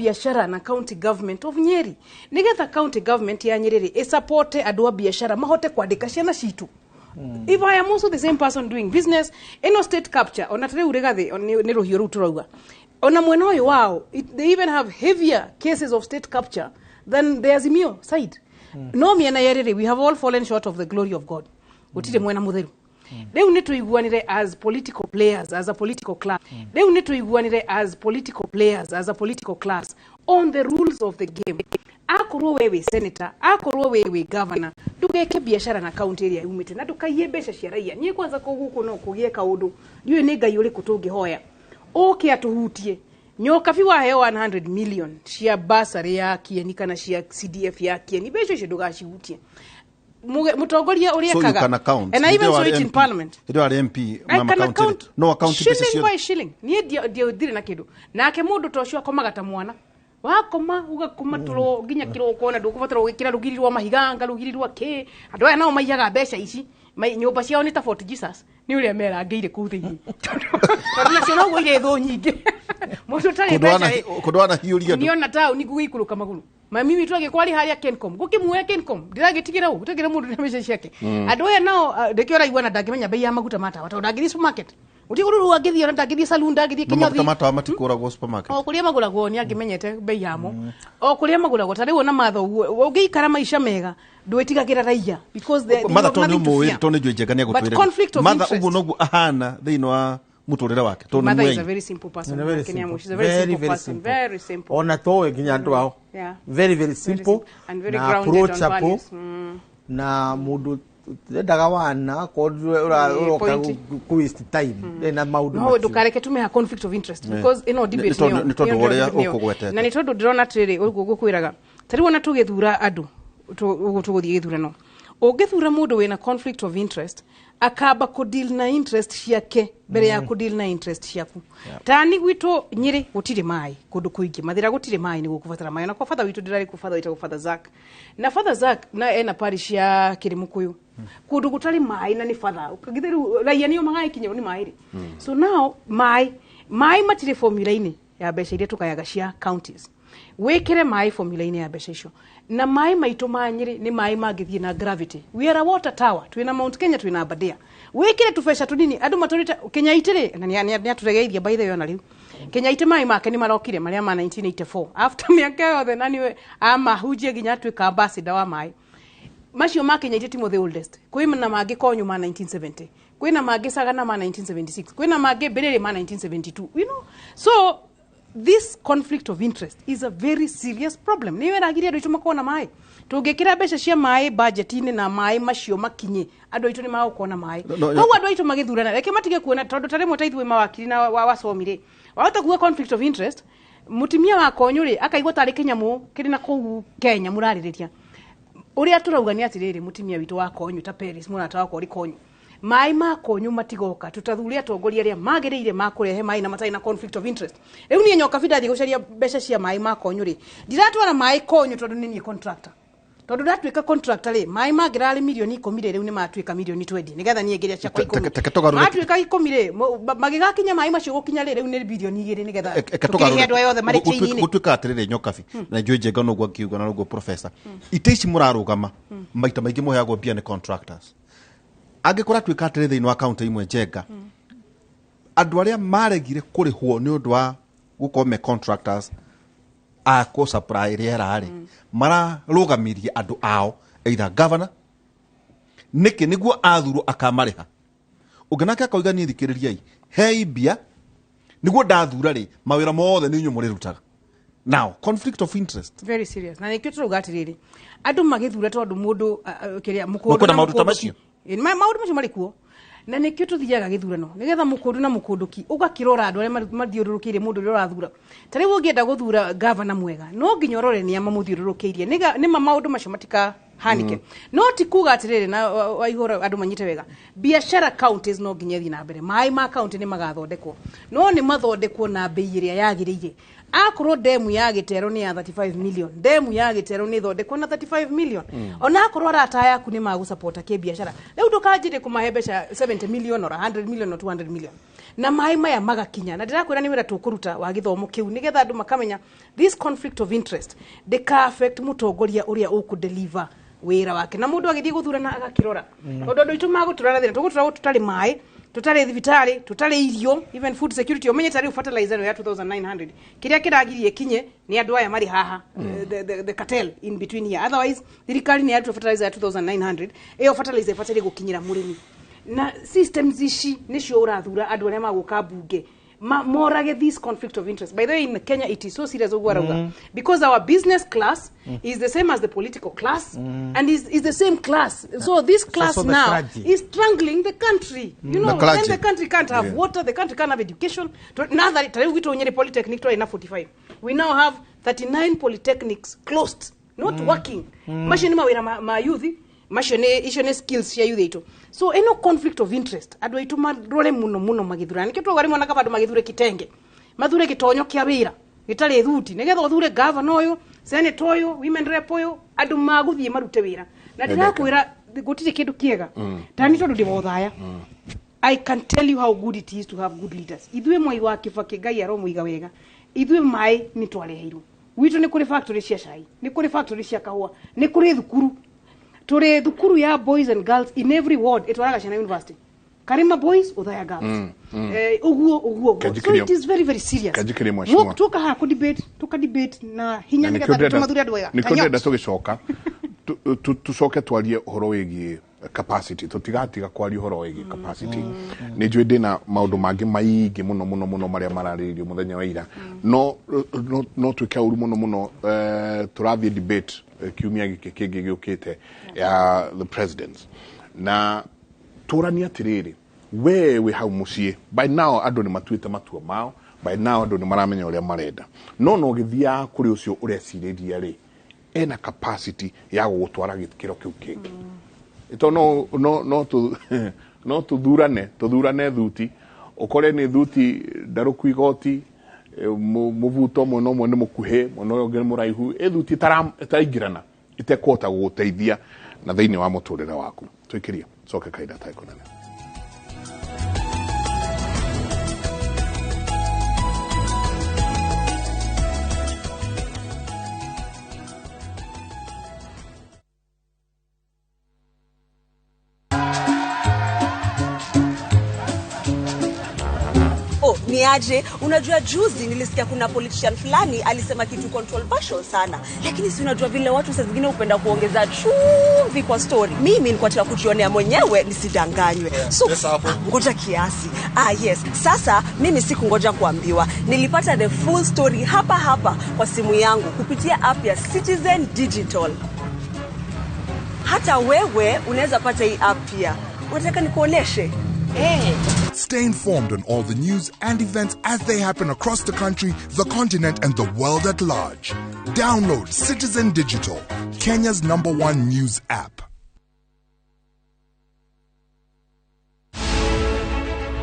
biashara na county government of Nyeri nigetha county government ya Nyeri e support adwa biashara mahote kwandika ciana citu. If I am also the same person doing business, eno state capture ona tare uregathi ni rohio ru turauga ona mwena uyu wao they even have heavier cases of state capture than the Azimio side. No miena yerere we have all fallen short of the glory of God. Utire mwena mutheru. They need to iguanire as political players, as a political class. They need to iguanire as political players, as a political class on the rules of the game. Akorwo wewe senator, akorwo wewe governor, ndugeke biashara na county area umite na ndukaie mbeca cia raia. Nie kwanza kuguko no kugie kaundu. Ndiwe ni ngai uri kutungihoya. Oke atuhutie. Nyoka fi wa heo 100 million cia basari ya Kieni kana cia CDF ya Kieni beco icio ndugacihutie. Mutongoria uri ekaga and I even saw it in parliament. It are MP mama county no account shilling by shilling nie dio dire na kindu nake mundu tocio akomaga ta mwana wakoma ugakoma tulo ginya kiro ukona ndukubatara gwikira rugirirwa mahiganga rugirirwa ke andu aya nao maiyaga mbeca ici nyumba ciao ni ta Fort Jesus ni uria merangeire ku thiini tondu nacio no gwire thu nyingi mundu tari mbeca kudwana hiuria niona tao ni guikuluka maguru mimi twage kwali haria Kencom gukimuya Kencom ndiragitigira u gutegira mundu na mbeca ciake andu aya nao ndekiora igwana ndangimenya bei ya maguta mata wata ndangiri supermarket utiguru wagithio ndangiri saloon ndangiri kinyothi mata matikura go supermarket o kuria maguragwo ni angimenyete bei yamo o kuria maguragwo tari wona matho ungiikara maisha mega ndwetigagira raia because the mother toni muwi toni jwejega ni gutwire mother ugu nogu ahana thino wa muturire wake toni muwi mother is a very simple person Kenya she's a very simple person very simple ona to ginya ndu wao very simple and very grounded on values na mudu daga wana kodwe uroka ku waste time na maudu no dukareke tumeha conflict of interest because debate ni todo woria ukugwetete na ni todo ndrona tiri gukwiraga tari wona tugithura andu tuguthie githurano ugithura mundu wina conflict of interest akaba ku deal na interest ciake bere ya ku deal na interest ciaku tani gwitu Nyeri gutire mai kundu kuingi mathira gutire mai ni gukubatara mai na kwa father witu ndirari ku father witu father Zack na father Zack na ena parish ya Kirimukuyu kundu gutari mai na ni father ukagithiru raia niyo magai kinyero ni mai so now mai matire formula ini ya besha ile tukayaga cia counties wekere mai formula ini ya besha icio na mai maitu ma Nyeri ni mai magithie na gravity we are a water tower twina Mount Kenya twina Aberdare wekere tufesha tunini andu maturite Kenya itire na ni aturegeirie by the way ona riu Kenya ite mai make ni marokire maria ma 1984 after miaka yothe nani we ama hujie ginya twika ambassador wa mai macio ma Kenya ite timo the oldest kwina magi konyu ma 1970 kwina magi sagana ma 1976 kwina magi berere ma 1972 you know so this conflict of interest is a very serious problem ni wera giria ndu makona mai tungikira mbeca cia mai budget ine na mai macio makinye andu aitu ni magukona mai koguo andu aitu magithurana reke matige kuona tondu tare mutaithwe mawakiri na wasomire wahota kuwa conflict of interest mutimia wa konyuri akaigwa tari kinyamu kiri na kuu Kenya muraririria uria turauga ni atiriri mutimia witu wa konyu ta Paris murata wako ri konyu mai ma konyu matigoka tutathuria atongoria aria magiriire makurehe mai na matai na conflict of interest riu ni nyoka bidathi gucaria mbeca cia mai ma konyu ri ndiratwara mai konyu tondu ni contractor tondu ndatwika contractor ri mai magirari milioni 10 riu ni matwika milioni 20 nigetha nie ngiria cia kwa 10 matwika 10 ri magigakinya mai macio gukinya riu ni bilioni 2 nigetha tukihendwa yothe mari chaini gutwika atirire nyokabi na njwe njega no gwa kiuga na rugo professor iteici murarugama maita maingi muheagwo bia ni contractors angikora twika atirire thini wa county imwe njega andu aria maregire kurihwo ni undu wa gukome contractors ako supply riera ri mara rugamirie andu ao either governor niki niguo athuru akamariha ugenake akoiga ni thikiririai hei bia niguo ndathura ri mawira mothe ni nyumuri rutaga now conflict of interest very serious na nikio turuga atiriri andu magithura tondu mundu kiria mukundu na maundu tamacio maundu macio mari kuo na nikio tuthiaga githurano nigetha mukundu na mukunduki ugakirora andu aria mathiururukire mundu uri urathura tari ungienda guthura governor mwega no nginyorore ni ama muthiururukirie ni maundu macio matika hanike no ti kuga atiriri na waihura andu manyite wega biashara counties no nginyethi na mbere mai ma county ni magathondekwo no ni mathondekwo na bei iria yagiriire akorwo demu ya Gitero ni ya 35 million demu ya Gitero ni thondekwo na 35 million ona akorwo arata yaku ni magusupporta kibiashara riu ndukanjire kumahebesha 70 million or 100 million or 200 million na mai maya magakinya na ndirakwira ni wira tukuruta wa githomo kiu nigetha andu makamenya this conflict of interest deka affect mutongoria uria ukudeliver wira wake na mundu agithie guthurana agakirora ondu itu maguturana thina tugutura tutari mai tutari thibitari tutari irio even food security omenye tari fertilizer ya 2900 kiria kiragirie kinye ni andu aya mari haha the cartel in between here otherwise thirikari ni ya fertilizer ya 2900 eyo fertilizer ifatire gukinyira murimi na systems ici nicio urathura andu aria maguka bunge morage this conflict of interest. By the way, in Kenya it is so serious because our business class is the same as the political class and is the same class. So this class now is strangling the country. You know, then the country can't have water, the country can't have education. Now that we to Nyeri Polytechnic to ina 45. We now have 39 polytechnics closed, not working. Machine mawira ma youth, machine skills ya youth ito. So eno conflict of interest adu itu marole muno magithurani kitu gari mwana kabadu magithure kitenge mathure kitonyo kia wira gitari thuti nigetha uthure governor oyo senator oyo women rep oyo adu maguthie marute wira na ndirakwira gutire kindu kiega tani tondu ndibothaya I can tell you how good it is to have good leaders ithwe mwai wa Kibaki Ngai aromuiga wega ithwe mai ni twareheirwo witu ni kuri factory cia cai ni kuri factory cia kahua ni kuri thukuru tore thukuru ya boys and girls in every ward etwaraga Shana University Karima boys Uthaya girls uguo so it is very very serious tuka ha ku debate na hinya nigetha tumathuri andu wega nikwenda tugicoka tucoke twarie horo wigi capacity tutigatiga kwari horo wigi capacity ni njui ndina maundu mangi maingi muno maria mararirio muthenya wa ira no twike uru muno turathie debate kiumia giki kingi giukite ya the president na turania tiriri wewe hau mucie by now andu ni matuite matua mao by now andu ni maramenya uria marenda no githia kuri ucio ureciriria ri ena capacity ya gutwara gikiro kiu kingi ito no tudurane thuti ukore ni thuti ndaruku igoti muvuto muno mwene mukuhe muno ngene muraihu thuti taraingirana itekota guteithia na thiini wa muturire waku twikiria coke kaida taikonane Niaje, unajua juzi nilisikia kuna politician fulani alisema kitu controversial sana. Lakini si unajua vile watu saa zingine upenda kuongeza chumvi kwa story. Mimi nilikuwa nataka kujionea mwenyewe nisidanganywe. So ngoja kiasi. Yes. Sasa mimi sikungoja kuambiwa. Nilipata the full story hapa kwa simu yangu kupitia app ya Citizen Digital. Hata wewe unaweza pata hii app pia. Unataka nikuoneshe? Stay informed on all the news and events as they happen across the country, the continent, and the world at large. Download Citizen Digital, Kenya's #1 news app.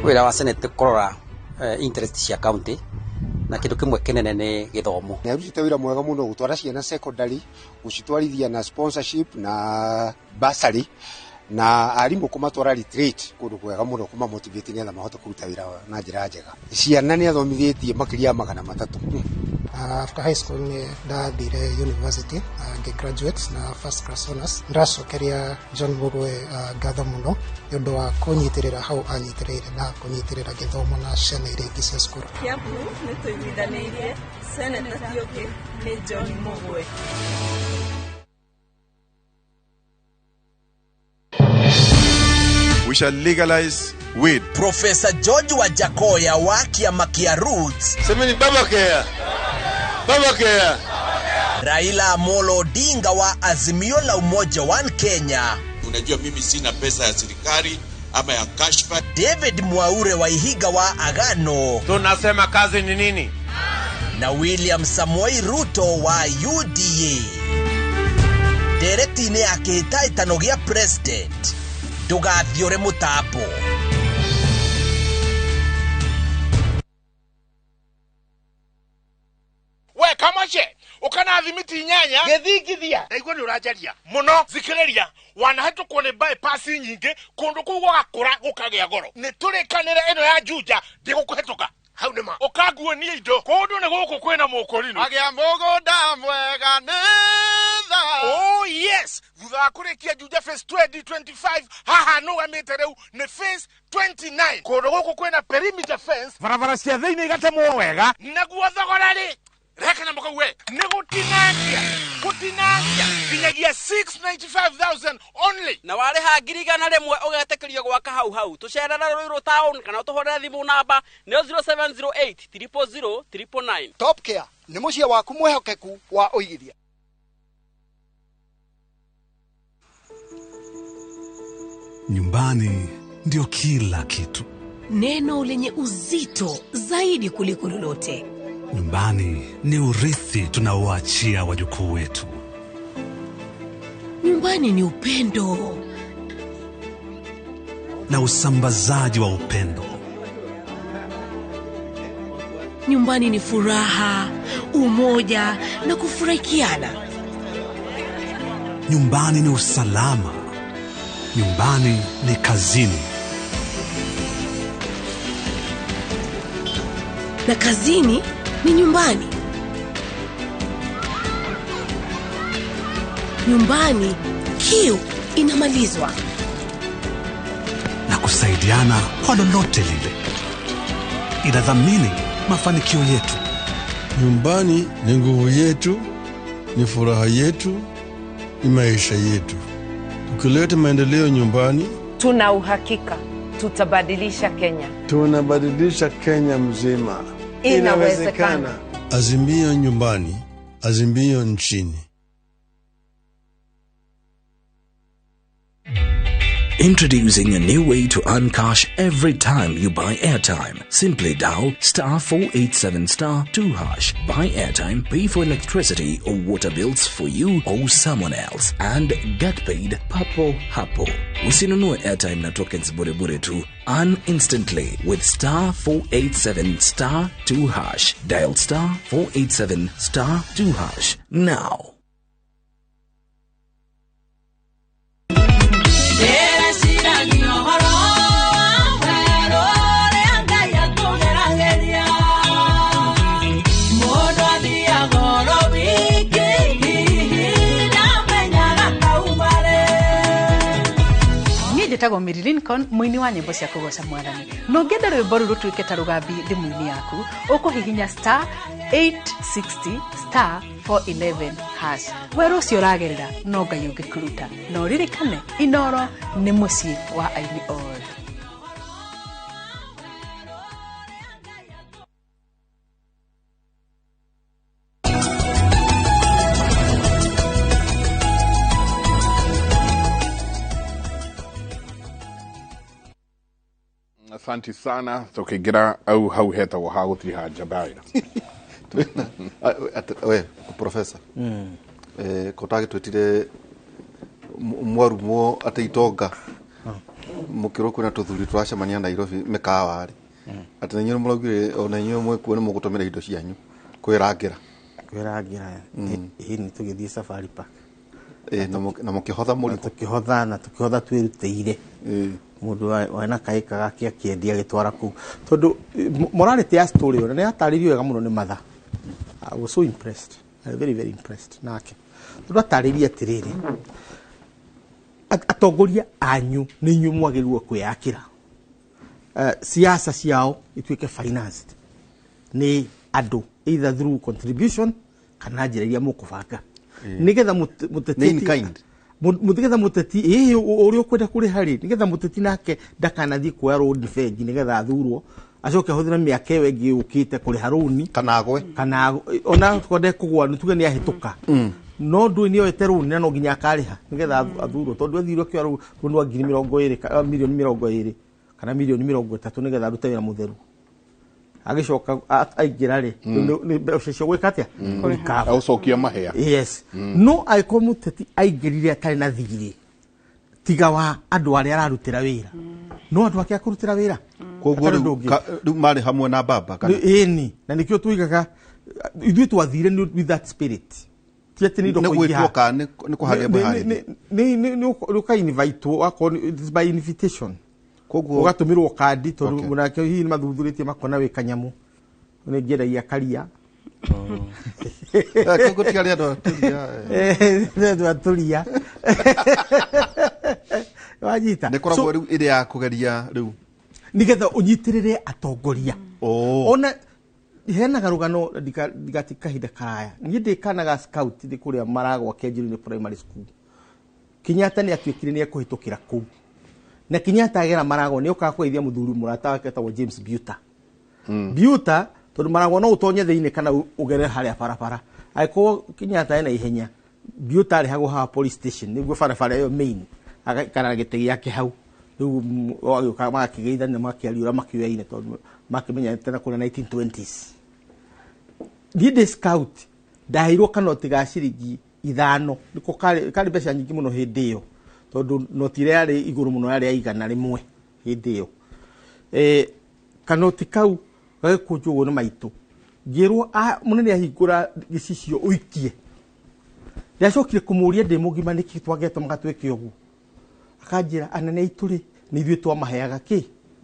Wira wa Senate kurora interest cia county na kindu kimwe kinene ni githomo. Na rutite wira mwega muno gutwara ciana secondary, gucitwarithia na sponsorship na bursary. Na arimu kumatwara retreat kundu kwega muno kuma motivate ni mahoto kuruta wira na njira njega ciana ni athomithitie makiria 300 after high school ni ndathire university graduate na first class honors ndacokeria John Mugwe ngatho muno yondu wa kunyitirira hau anyitirire na kunyitirira githomo na ciana iria ingi cia cukuru Kiambu ni tuigithanirie Senator Thioke ni John Mugwe. We shall legalize weed. Professor George Wajakoya wa kiama kia Roots. Semeni Baba Care. Raila Amolo Odinga wa Azimio la Umoja One Kenya. Unajua mimi sina pesa ya serikali ama ya kashfa. David Mwaure wa Ihiga wa Agano. Tunasema kazi ni nini? Na William Samoei Ruto wa UDA. Dereti ne akihita itanogia president. Tugathiore mutapo. Oche, ukana thimiti nyanya githingithia ndaigua ni urajaria muno zikiriria wanahetwo kuone bypass nyingi kundu kuu gukura gukagia goro ni turikanire ino ya Juja ndigukuhetuka hau nima ukanguo ni indo kundu ni guku kwina mukurino agia mugunda mwega nitha. Oh yes, thutha kurikia Juja Phase 2025 haha no amite riu ni Phase 29 kundu guku kwina perimeter fence barabara cia thiini igatemwo wega naguo thogora ri reka na mukauwe nigutinangia kinyagia 695,000 only na wariha ngirigana rimwe ugetekerio gwaka hau tucerera Ruiru town kana tuhorera thimu namba ni 0708 000 999. Top Care ni mucie waku mwehokeku wa uigithia. Nyumbani ndio kila kitu. Neno lenye uzito zaidi kuliko lolote. Nyumbani ni urithi tunaoachia wajukuu wetu. Nyumbani ni upendo na usambazaji wa upendo. Nyumbani ni furaha, umoja na kufurahikiana. Nyumbani ni usalama. Nyumbani ni kazini. Na kazini ni nyumbani. Nyumbani kiu inamalizwa. Na kusaidiana kwa lolote lile. Inadhamini mafanikio yetu. Nyumbani ni nguvu yetu, ni furaha yetu, ni maisha yetu. Tukileta maendeleo nyumbani, tuna uhakika tutabadilisha Kenya. Tunabadilisha Kenya mzima. Inawezekana. Azimio nyumbani, azimio nchini. Introducing a new way to earn cash every time you buy airtime. Simply dial *487*2#. Buy airtime, pay for electricity or water bills for you or someone else, and get paid papo hapo. Usinunue airtime na tokens bure bure tu. Earn instantly with *487*2#. Dial *487*2# now. Njĩtagwo Mary Lincoln, mũini wa nyĩmbo cia kũgoca Mwathani. No ngenda rwĩmbo rũrũ rũtuĩke ta rũgambi thimũ-inĩ yaku, ũkũhihinya *860*411#. Werũ ũcio ũragerera no Ngai ũngĩkũruta. Na ũririkane Inooro nĩ mũciĩ wa aini othe. Asante sana tukigira au hau hetagwo ha gutiri hanja baira we professor kotage twetire mwarumo ate itonga mukiro kuna tuthuri twacemania Nairobi mikawari ati nanyu muragire ona nyu mwe kuone mugutomera indo cianyu kwirangira ni tugithie safari park na mukihotha muri tukihotha twirutire mundu wana kaika gake akiendia gitwara ku tondu morality ya story ona ni ataririo wega muno ni matha. I was so impressed, very very impressed nake tondu atariria atiriri atongoria anyu ni nyu mwagirwo kwiyakira siasa ciao ituike financed ni andu either through contribution kana njira iria mukubanga nigetha mutigetha muteti uri ukwenda kuri hari nigetha muteti nake ndakanathie kuoya road fee nigetha athurwo acoke huthira miaka iyo ingi ukite kuri haruni kana ona twende kugwa nituge ni ahituka no ndu ni oyete runi no nginya akariha nigetha athurwo tondu athirwo kio runwa 20,000 milioni 20 kana milioni 30 nigetha arute wira mutheru agicoka aingira ri ni becio gwikatia aucokia mahea yes no aikomuteti aingirire atari na thigiri tiga wa andu aria ararutira wira no andu akia kurutira wira koguo riu mari hamwe na baba kana ni na nikio tuigaga ithuĩ twathire with that spirit ti atĩ nĩ indo kũingĩha nĩ kũharia mbehari nĩ ũka-invitwo it's by invitation koguo ũgatũmĩrwo kandi tondũ mũnake hihi nĩ mathuthurĩtie makona wĩ kanyamũ nĩ ngĩendagia karia koguo tiarĩ andũ atũria wanyita nĩ koragwo rĩu ĩrĩ ya kũgeria rĩu nĩgetha ũnyitĩrĩre atongoria ona henaga rũgano ndigati kahinda karaya niĩ ndĩkanaga scout ndĩ kũrĩa Maragwa Kenjuru primary school Kenyatta nĩ atuĩkire nĩ ekũhĩtũkĩra kũu na Kenyatta agera Maragwa nĩ ũkaga kũgeithia mũthuri mũrata wake etagwo James Biuta Biuta tondũ Maragwa no ũtonye thĩinĩ kana ũgere harĩa barabara agĩkorwo Kenyatta ena ihenya Biuta arĩhagwo haha police station nĩguo barabara ĩyo main agakara gĩtĩ gĩake hau rĩu agĩũka magakĩgeithania makĩariũra makĩoyaine tondũ makĩmenya tena kũrĩa 1920s Gide scout ndahirwo kanoti ga ciringi 5 niko kari mbeca nyingĩ mũno hĩndĩ ĩyo tondũ noti ĩrĩa yarĩ igũrũ mũno yarĩ ya igana rĩmwe hĩndĩ ĩyo kanoti kau gagĩkũnjwo ũguo nĩ maitũ ngĩrwo mũnene ahingũra gĩcicio ũikie ndacokire kũmũria ndĩ mũgima nĩkĩ twagetwo magatwĩke ũguo akanjĩra anene aitũ rĩ nĩ ithuĩ twamaheaga kĩ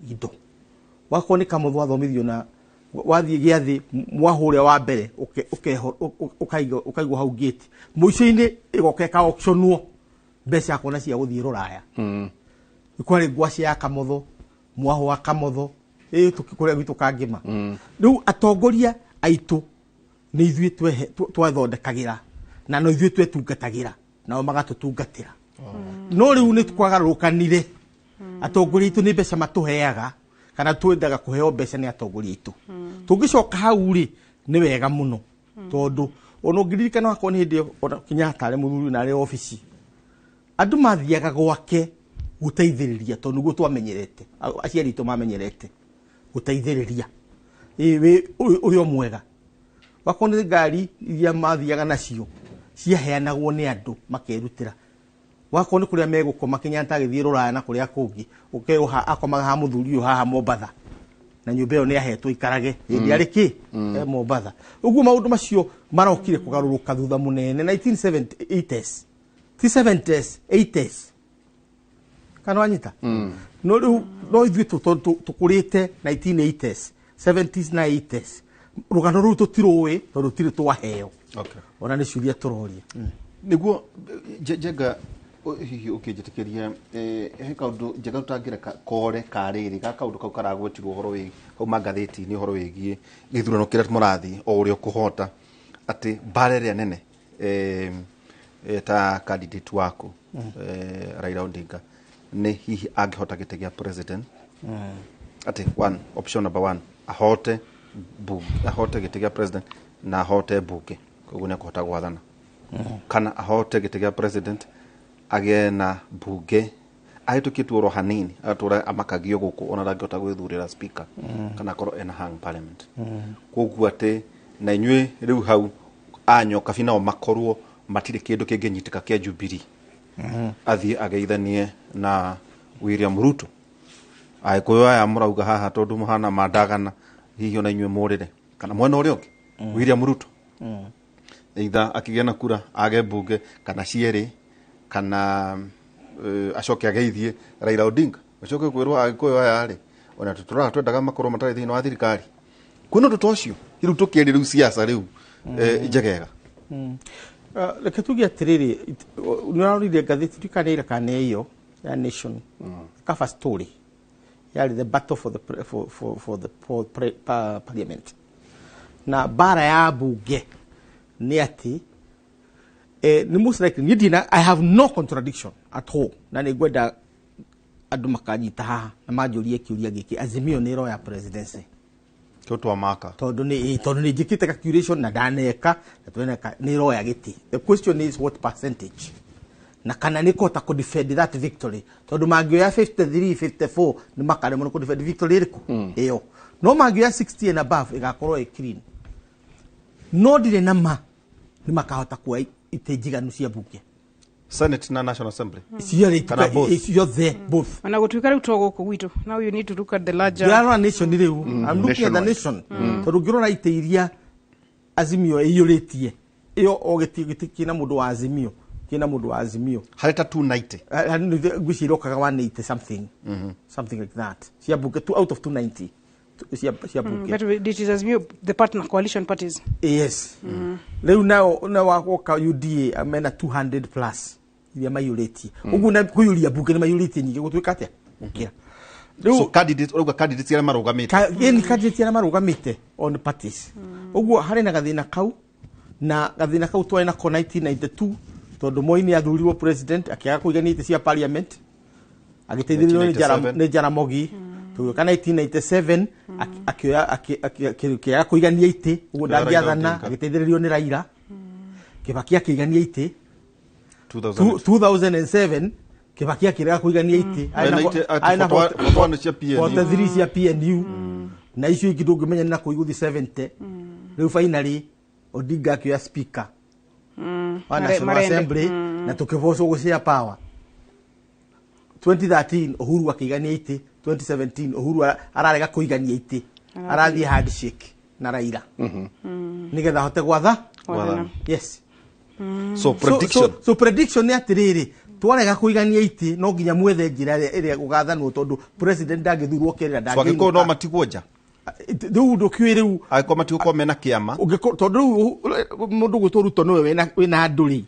indo wakwo nĩ kamũthwa athomithio na wathiĩ gĩathĩ mwahũrĩa wa mbere ũkaigwo hau gate mũico-inĩ ĩgoka ĩka-auctionwo mbeca yakona cia gũthiĩ Rũraya kwarĩ ngwaci ya kamũtho mwahũ wa kamũtho kũrĩa gwitũ kangĩma rĩu atongoria aitũ nĩ ithuĩ twathondekagĩra na no ithuĩ twetungatagĩra nao magatũtungatĩra no rĩu nĩ twagarũrũkanire atongoria aitũ nĩ mbeca matũheaga kana twendaga kũheo mbeca nĩ atongoria aitũ tũngĩcoka hau rĩ nĩ wega mũno tondũ ona ũngĩririkana wakwa nĩ hĩndĩ ĩyo Kenyatta arĩ mũthuri na arĩ obici andũ mathiaga gwake gũteithĩrĩria tondũ nĩguo twamenyerete aciari aitũ mamenyerete gũteithĩrĩria ũrĩ o mwega wakwa nĩ ngari iria mathiaga nacio ciaheanagwo nĩ andũ makerutĩra wakwa nĩ kũrĩa megũkoma Kenyatta agĩthiĩ Rũraya na kũrĩa kũngĩ ũkeoha akomaga ha mũthuri ũyũ haha Mombatha na nyũmba ĩyo nĩ ahetwo ikarage hĩndĩ arĩ kĩ Mombatha ũguo maũndũ macio marokire kũgarũrũka thutha mũnene 1980s ti 70s 80s kana wanyita no rĩu no ithuĩ tũkũrĩte 1980s 70s na 80s rũgano rũu tũtirũĩ tondũ tũtirĩ twaheo ona nĩ ciũria tũroria nĩguo Njenga hihi ũkĩnjĩtĩkĩria he kaũndũ Njenga ũtangĩreka kore karĩrĩ ga kaũndũ kau karagwetirwo ũhoro wĩgiĩ kauma ngathĩti-inĩ ũhoro wĩgiĩ gĩthurano kĩrĩa mũrathiĩ o ũrĩa ũkũhota atĩ mbara ĩrĩa nene ta candidate waku Raila Odinga nĩ hihi angĩhota gĩtĩ gĩa president atĩ option number 1 ahote gĩtĩ gĩa president na ahote mbunge koguo nĩ akũhota gwathana kana ahote gĩtĩ gĩa president agĩe na mbunge ahĩtũkĩtwo oro hanini agatũra amakagio gũkũ ona ndangĩhota gwĩthurĩra speaker kana akorwo ena hang parliament koguo atĩ na inyuĩ rĩu hau anyoka binao makorwo matirĩ kĩndũ kĩngĩnyitĩka kĩa Jubilee athiĩ ageithanie na William Ruto agĩkũyũ aya mũrauga haha tondũ mũhana mandagana hihi ona inyuĩ mũrĩre kana mwena ũrĩa ũngĩ William Ruto either akĩgĩa na kura age mbunge kana cierĩ kana acoke ageithie Raila Odinga acoke kwĩrwo agĩkũyũ aya rĩ ona tũtũraga twendaga makorwo matarĩ thĩinĩ wa thirikari kwĩna ũndũ ta ũcio rĩu tũkĩrĩ rĩu siasa rĩu Njegega reke tuge atĩrĩrĩ nĩũrarorire ngathĩti ndikanĩire kana ĩyo ya Nation cover story yarĩ the battle for the parliament na bara ya bunge nĩ atĩ nĩ most likely niĩ ndina I have no contradiction at all na nĩ ngwenda andũ makanyita haha na manjũrie kĩũria gĩkĩ Azimio nĩ ĩroya presidency tondũ nĩ njĩkĩte calculation na ndaneka na tweneka nĩ ĩroya gĩtĩ. The question is what percentage na kana nĩ kũhota kũ defend that victory tondũ mangĩoya 53 54 nĩ makaremwo nĩ kũ defend victory ĩrĩkũ ĩyo no mangĩoya 60 and above ĩgakorwo ĩ clean no ndirĩ na ma nĩ makahota kuoya itĩ njiganu cia bunge Senate na National Assembly ciothe both ona gũtuĩka rĩu to gũkũ gwitũ now you need to look at the larger nation rĩu I'm looking at the nation tondũ ngĩrora itĩ iria Azimio iyũrĩtie iyo ogeti kina mundu wa Azimio harĩ ta 290 gwiciria okaga 180 something something like that cia bunge out of 290 cia bunge but this is Azimio the partner coalition parties yes rĩu nao wagoka UDA amena 200 plus iria mayũrĩtie ũguo na kũiyũria bunge nĩ mayũrĩtie nyingĩ gũtuĩka atĩa gũkira so candidates urauga candidates arĩa marugamite candidates arĩa marugamite on parties ũguo harĩ na gathĩna kau twarĩ nako 1992 tondu Moi nĩ athurirwo president akiaga kũigania itĩ cia parliament agĩteithĩrĩrio nĩ Jaramogi tũgĩũka 1997 akiaga kũigania itĩ ũguo ndangĩathana agĩteithĩrĩrio nĩ Raila Kibaki akĩigania itĩ 2007 Kibaki akĩrega kũigania itĩ aina 43 cia PNU na icio ingĩ ndũngĩmenya na kũiguthi 70 rĩu finally Odinga akĩoya speaker wa National Assembly na tukivocwo gucia power 2013 Uhuru akĩigania itĩ 2017 Uhuru ararega kũigania itĩ arathie handshake na Raila nigetha hote gwatha yes so prediction ni atiriri twarega kũigania itĩ no nginya mwethe njĩra ĩrĩa gũgathanwo tondu president ndangĩthurwo kĩrĩa ndangĩthurwo no matigwo nja rĩu ndũkiũĩ rĩu agĩkorwo matigũkorwo mena kĩama tondũ rĩu mũndũ gwĩtwo Ruto nĩwe wĩna ndũrĩ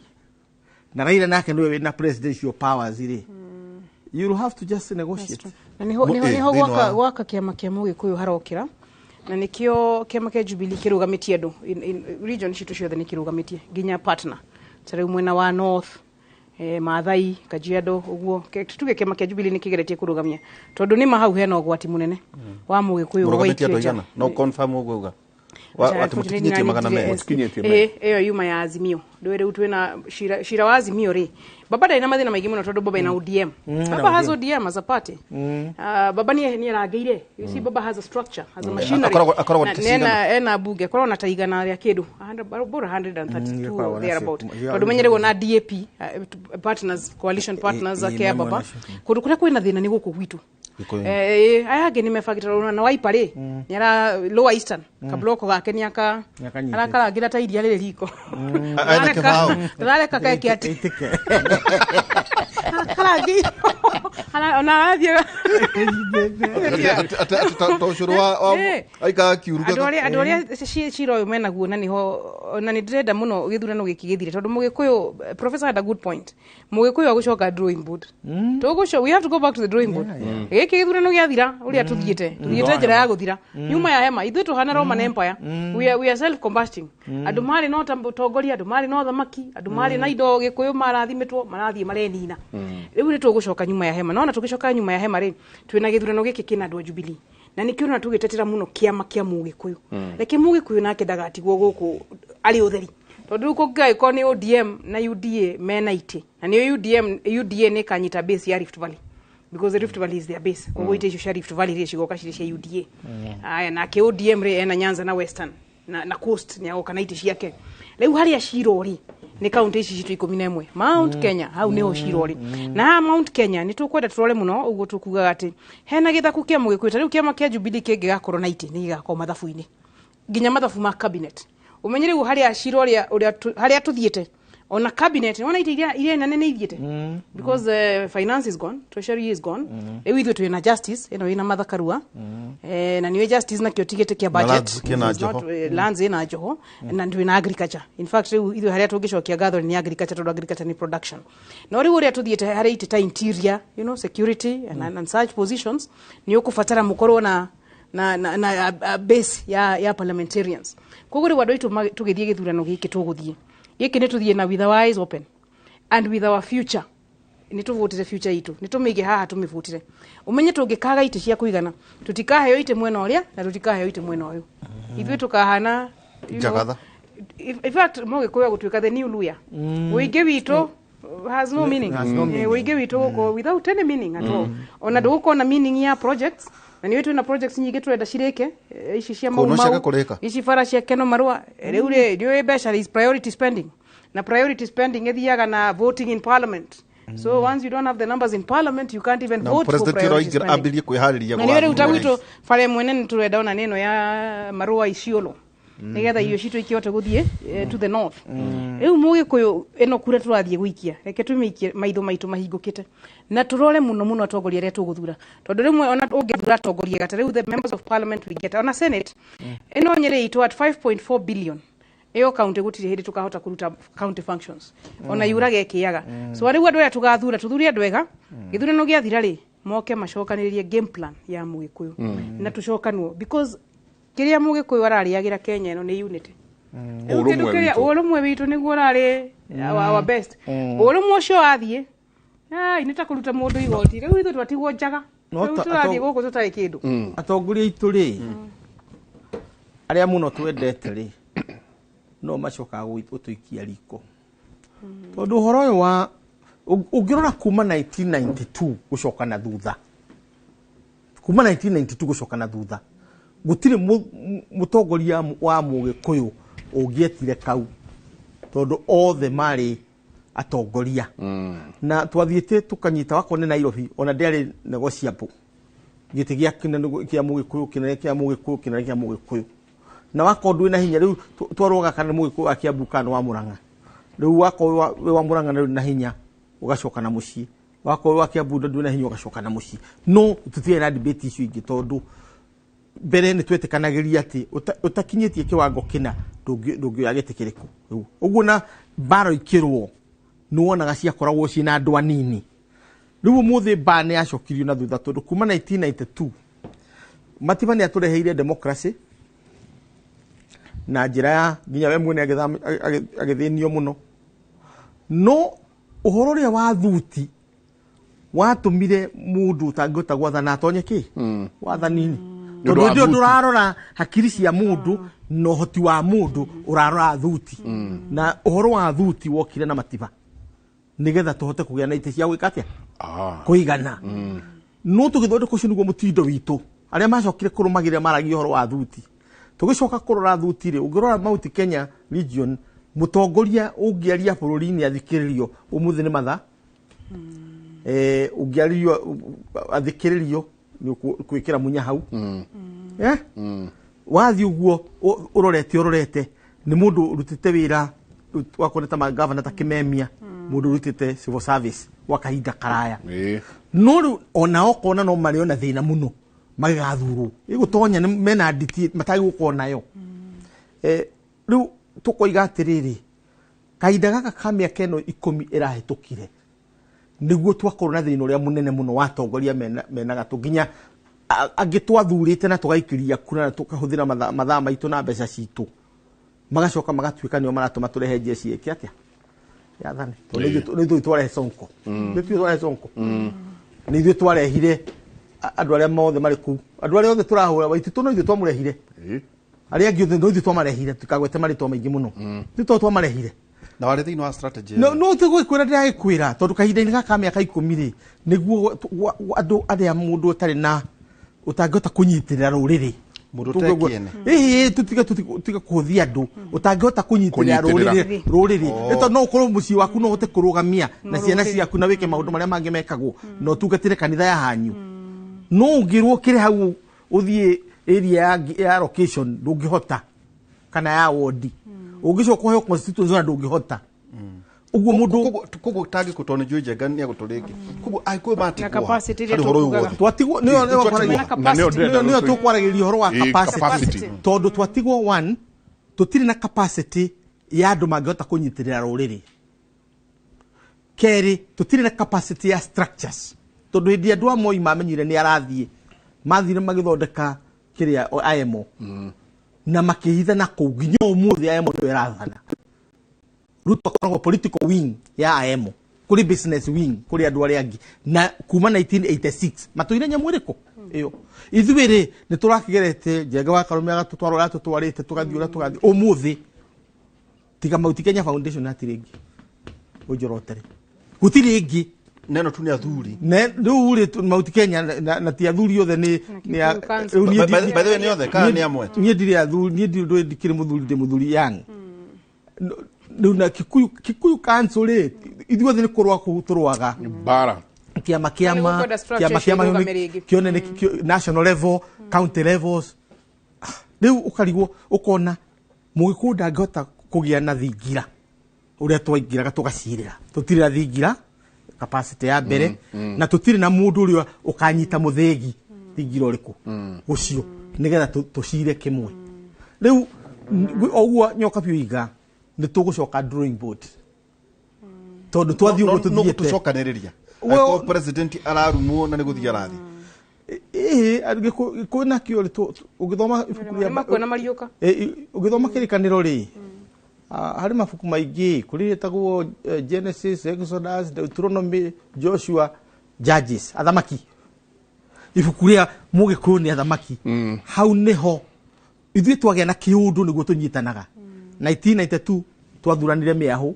na Raila nake nĩwe wĩna presidential powers rĩ you have to just negotiate na niho gwaka kĩama kĩa Mũgĩkũyũ harokĩra na nikio kĩama kĩa Jubilee kĩrũgamĩtie andũ region citũ ciothe nĩ kĩrũgamĩtie nginya partner tarĩu mwena wa north Maathai Kajiado uguo tuge kĩama kĩa Jubilee nĩ kĩgeretie kũrũgamia tondu nĩ mahau hena ũgwati mũnene wa Mũgĩkũyũ waitio no confirm uguo watumukinyĩtie magana mega iyo yuma ya Azimio rĩu twina shira wa Azimio ri baba ndaina mathina maingĩ mũno tondu baba ina ODM baba has ODM as a party baba ni arangĩire you see baba has a structure has a machinery ena bunge korwo na taigana rĩa kĩndũ 132 there about tondu menyerego na DAP partners coalition partners ake baba kundu kuria kwina thina ni guku gwitu aya ngĩ nimebagĩra na Wiper ri nyara Lower Eastern kabloko gake ni arakarangira ta iria rĩrĩ riko arareka keke atike karangi ana athie toshuru wa aika kiuruga andũ arĩa ciro menaguo na niho na nĩ ndĩrenda mũno gĩthurano gĩkĩ gĩthire tondu Mũgĩkũyũ professor had a good point Mũgĩkũyũ agũcoka drawing board we have to go back to the drawing board gĩkĩ gĩthurano gĩathira ũrĩa tuthiĩte njĩra ya gũthira nyuma ya hema ithuĩ tũhana Roman Empire we are self combusting andũ marĩ no tongoria andũ marĩ no thamaki andũ marĩ na indo Gĩkũyũ marathimitwo marathiĩ marenina rĩu nĩ tũgũcoka nyuma ya hema no tũgĩcoka nyuma ya hema rĩ twĩna gĩthurano gĩkĩ kĩna andũ a Jubilee na nĩkĩo na tũgĩtetera mũno kĩama kĩa Mũgĩkũyũ reke Mũgĩkũyũ nake ndagatigwo gũkũ arĩ ũtheri tondu kũngĩkorwo nĩ ODM na UDA mena itĩ na nĩ UDA nĩ kanyita base ya Rift Valley because the Rift Valley is their base koguo itĩ icio cia Rift Valley rĩ cigoka cirĩ cia UDA aya nake ODM rĩ ena Nyanza na Western na coast nĩ agoka na itĩ ciake rĩu harĩa cirori nĩ county ici citũ 11 Mount Kenya hau nĩho cirori na Mount Kenya nĩ tũkwenda tũrore mũno ũguo tũkugaga atĩ hena gĩthaku kĩa Mũgĩkũyũ rĩu kĩama kĩa Jubilee kĩngĩgakorwo na itĩ nĩ gĩgakorwo mathabu-inĩ nginya mathabu ma cabinet umenye rĩu harĩa cirori harĩa tuthiĩte ona cabinet ona itĩ iria nene nĩ ithiĩte because finance is gone treasury is gone rĩu ithuĩ twĩna justice ĩno ĩna mathakarua na niwe justice na kĩo tigĩte kĩa budget lands ĩna njoho na twĩna agriculture in fact rĩu ithuĩ harĩa tũngĩcokia gatho ni agriculture tondu agriculture ni production no rĩu ũrĩa tuthiĩte harĩa itĩ ta interior security and such positions ni ũkũbatara mũkorwo na base ya parliamentarians koguo rĩu andũ aitũ tũgĩthiĩ gĩthurano gĩkĩ tũgũthiĩ gĩkĩ nĩ tũthiĩ na with our eyes open and with our future nĩ tũvotire future itũ nĩ tũmĩige haha tũmĩvotire umenye tũngĩkaga itĩ cia kũigana tũtikaheo itĩ mwena ũrĩa na tũtikaheo itĩ mwena ũyũ ithuĩ tũkahana Jagatha in fact Mũgĩkũyũ gũtuĩka the new Luya ũingĩ witũ has no meaning ũingĩ witũ gũkũ without any meaning at all ona ndũgũkorwo na meaning ya projects na nĩ twĩna projects nyingĩ tũrenda cirĩke ici cia mau ici bara cia Keno Marua rĩu rĩ mbeca is priority spending na priority spending ĩthiaga na voting in parliament so once you don't have the numbers in parliament you can't even vote for priority spending kwĩharĩria na nĩ rĩu ta gwitũ bara mwene nĩ tũrenda ona nĩ ĩno ya Marua Isiolo nigetha irio citu ikihote guthie to the north riu mugikuyu eno kura turathie guikia reke tumikie maitho maitu mahingukite na turore muno atongoria aria tuguthura tondu rimwe ona ungithura atongoria gata riu the members of parliament we get ona senate eno nyere itu at 5.4 billion iyo county gutire hindi tukahota kuruta county functions ona yurage kiaga so ari andu aria tugathura tuthuri andu ega githurano giathira ri moke macokanirie game plan ya mugikuyu na tucokanwo because kiria mugikuyu arariagira Kenya eno ni unity urumwe witu niguo rari our best urumwe ucio athie inita kuruta mundu igoti riu ithu twatigwo njaga turathie guku tutari kindu atongoria itu ri aria muno twendete ri no macoka gutuikia riko tondu horo uyu wa ungirora kuma 1992 gucoka na thutha kuma 1992 gucoka na thutha gutire mutongoria wa mugikuyu ungietire kau tondu othe mari atongoria na twathiite tukanyita wakone Nairobi ona ndari negotiable giti gia kia mugikuyu kinene kia mugikuyu na wako ndwi na hinya riu twaroga kana mugikuyu akia bukano wa Murang'a riu wako wa Murang'a na hinya ugacoka na mucii wako wakia bunda ndwi na hinya ugacoka na mucii no tutire na debate icio ingi tondu mbere ni twetekanagiria ati utakinyitie kiwango kina ndungi agetikiriku uguo na baro ikirwo ni wonaga ciakoragwo cina andu anini riu muthi bane yacokirio na thutha tondu kuma 1992 matibani atureheire democracy na njira ya nginya we mwene agithinio muno no uhoro ria wa thuti watumire mundu utangihota gwathana atonye ki wathanini tondu ndio ndurarora hakiri cia mundu no hoti wa mundu urarora thuti na uhoro wa thuti wokire na matiba nigetha tuhote kugia na ite cia gwikatia kuigana no tugithondeka ucio niguo mutindo witu aria macokire kurumagirira maragi uhoro wa thuti tugicoka kurora thuti ri ungirora Mount Kenya region mutongoria ungiaria bururi-ini athikiririo umuthi ni matha ungiario athikiririo ni kwikira munya hau wathi uguo urorete ni mundu rutite wira wakoneta ma governor ta Kimemia mundu rutite civil service wakahinda karaya no ona okona no mari ona thina muno magathuru igutonya mena nditi matagi gukona yo riu tukoiga atiriri kahinda gaka kamia keno 10 irahitukire niguo twakorwo na thina uria munene muno watongoria mena gatunginya agitwathurite na tugaikiria kura na tukahuthira mathaa maitu na mbeca citu magacoka magatuika nio maratuma turehe jeshi yake atia yathane ni thu tware Sonko ni thu tware Sonko ni thu twarehire andu aria mothe mari ku andu aria othe turahura waititu no ithu twamurehire aria angi othe no ithu twamarehire tukagwete mari to maingi muno ni to twamarehire na wale thino wa strategy no tugikwira ndiragikwira tondu kahinda-ini gaka miaka 10 ri niguo andu aria mundu utari na utangihota kunyitirira ruriri mundu tekiene tutiga kuthia andu utangihota kunyitirira ruriri eto no ukorwo mucii waku no uhote kurugamia na ciana ciaku na wike maundu maria mangi mekagwo no tungatire kanitha ya hanyu no ungirwo kire hau uthie area ya location ndungihota kana ya ward ungicoka kuheo constituency na ndungihota uguo mundu kugo tagi kutone juje gani ya guturiki kugo aikwe mati na capacity ria twatigwo niyo tukwaragiria horo wa capacity tondu twatigwo one tutiri na capacity ya andu mangihota kunyitirira ruriri keri tutiri na capacity ya structures tondu hindi andu amwe mamenyire ni arathie mathire magithondeka kiria IMO na makihitha na kuginya umuthi IMO ndio irathana Ruto koragwo political wing ya IMO kuri business wing kuri andu aria angi na kuma 1986 matuire nyamwiriko iyo ithuire ni turakigerete Njenga wa Karume agatutwara tutwarite tugathiura tugathi umuthi tiga Mount Kenya Foundation atiringi ujorotere gutiri ingi neno tu ni athuri ne nduri Mount Kenya na ti athuri othe ni by the way ni othe kana ni amwe ni ndiri athuri ni ndiri ndikire muthuri yang na Kikuyu council ithuothe ni kurwa kuturwaga bara kiama kione national level county levels riu ukarigwo ukona Mũgĩkũyũ ndangĩhota kũgĩa na thingira ũrĩa twaingĩraga tũgacirĩra. Tũtirĩ na thingira capacity ya mbere na tũtirĩ na mũndũ ũrĩa ũkanyita mũthegi thingira ũrĩkũ ũcio nĩgetha tũcire kĩmwe. Rĩu ũguo nyoka biũ iga nĩ tũgũcoka drawing board tondũ twathiĩ ũguo tũthiĩte tũcokanĩrĩria ako president ararumwo na nĩ gũthiĩ arathi kwĩna kĩo ũgĩthoma ibuku rĩa makwena mariũka ũgĩthoma kĩrĩkanĩro rĩ harĩ mabuku maingĩ kũrĩ rĩtagwo Genesis, Exodus, Deuteronomy, Joshua, Judges, athamaki. Ibuku rĩa Mũgĩkũyũ nĩ athamaki. Hau nĩho ithuĩ twagĩa na kĩũndũ nĩguo tũnyitanaga. 1992 twathuranire mĩahũ,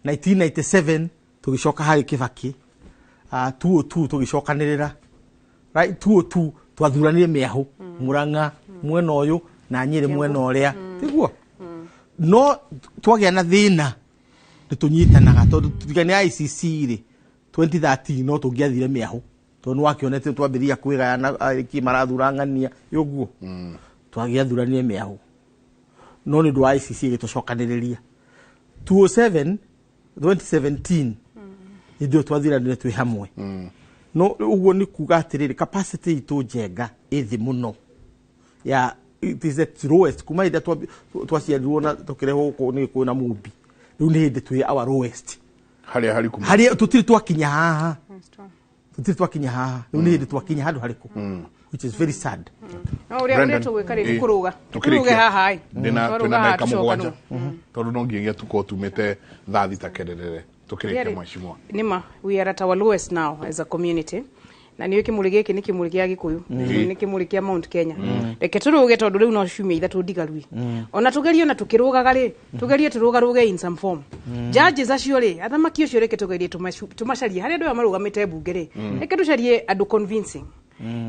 1997 tũgĩcoka harĩ Kĩbakĩ, 202 tũgĩcokanĩrĩra, right, 202 twathuranire mĩahũ, Mũrang'a mwena ũyũ na Nyĩrĩ mwena ũrĩa, tiguo no twagĩa na thĩna nĩ tũnyitanaga tondũ tũtigania ICC rĩ 2013 no tũngĩathire mĩahũ tondũ wakĩonete twambĩrĩria kwĩgayana arĩki marathurangania ũguo twagĩathuranire mĩahũ no nĩ ũndũ wa ICC ĩgĩtũcokanĩrĩria 2017 nĩndĩo twathiranire twĩ hamwe no ũguo nĩ kuga atĩrĩrĩ capacity itũ njenga ĩthĩ mũno ya it is the lowest kuma ida twaciarirwo na tukirehwo nĩ kwĩna mũmbi rĩu nĩ hĩndĩ twĩ our lowest harĩa tũtirĩ twakinya haha rĩu nĩ hĩndĩ twakinya handũ harĩkũ which is very sad. No ũrĩa tũgwĩka rĩ kũrũga tũruge haha twĩna ndagĩka mũgwanja tondũ no nginya tukorwo tumĩte thaa thita kerere tũkĩrĩkia mheshimiwa. Nima we are at our lowest now as a community. Na niyo kimuri giki ni kimuri kia Gikuyu ni kimuri kia Mount Kenya reke turuge tondu riu no ciumia ithatũ ndigarui ona tugerio na tukirugaga ri tugerie turugaruge in some form judges acio ri athamaki ucio reke tugerie tumacarie hari andu marugamite bunge ri reke tucarie andu convincing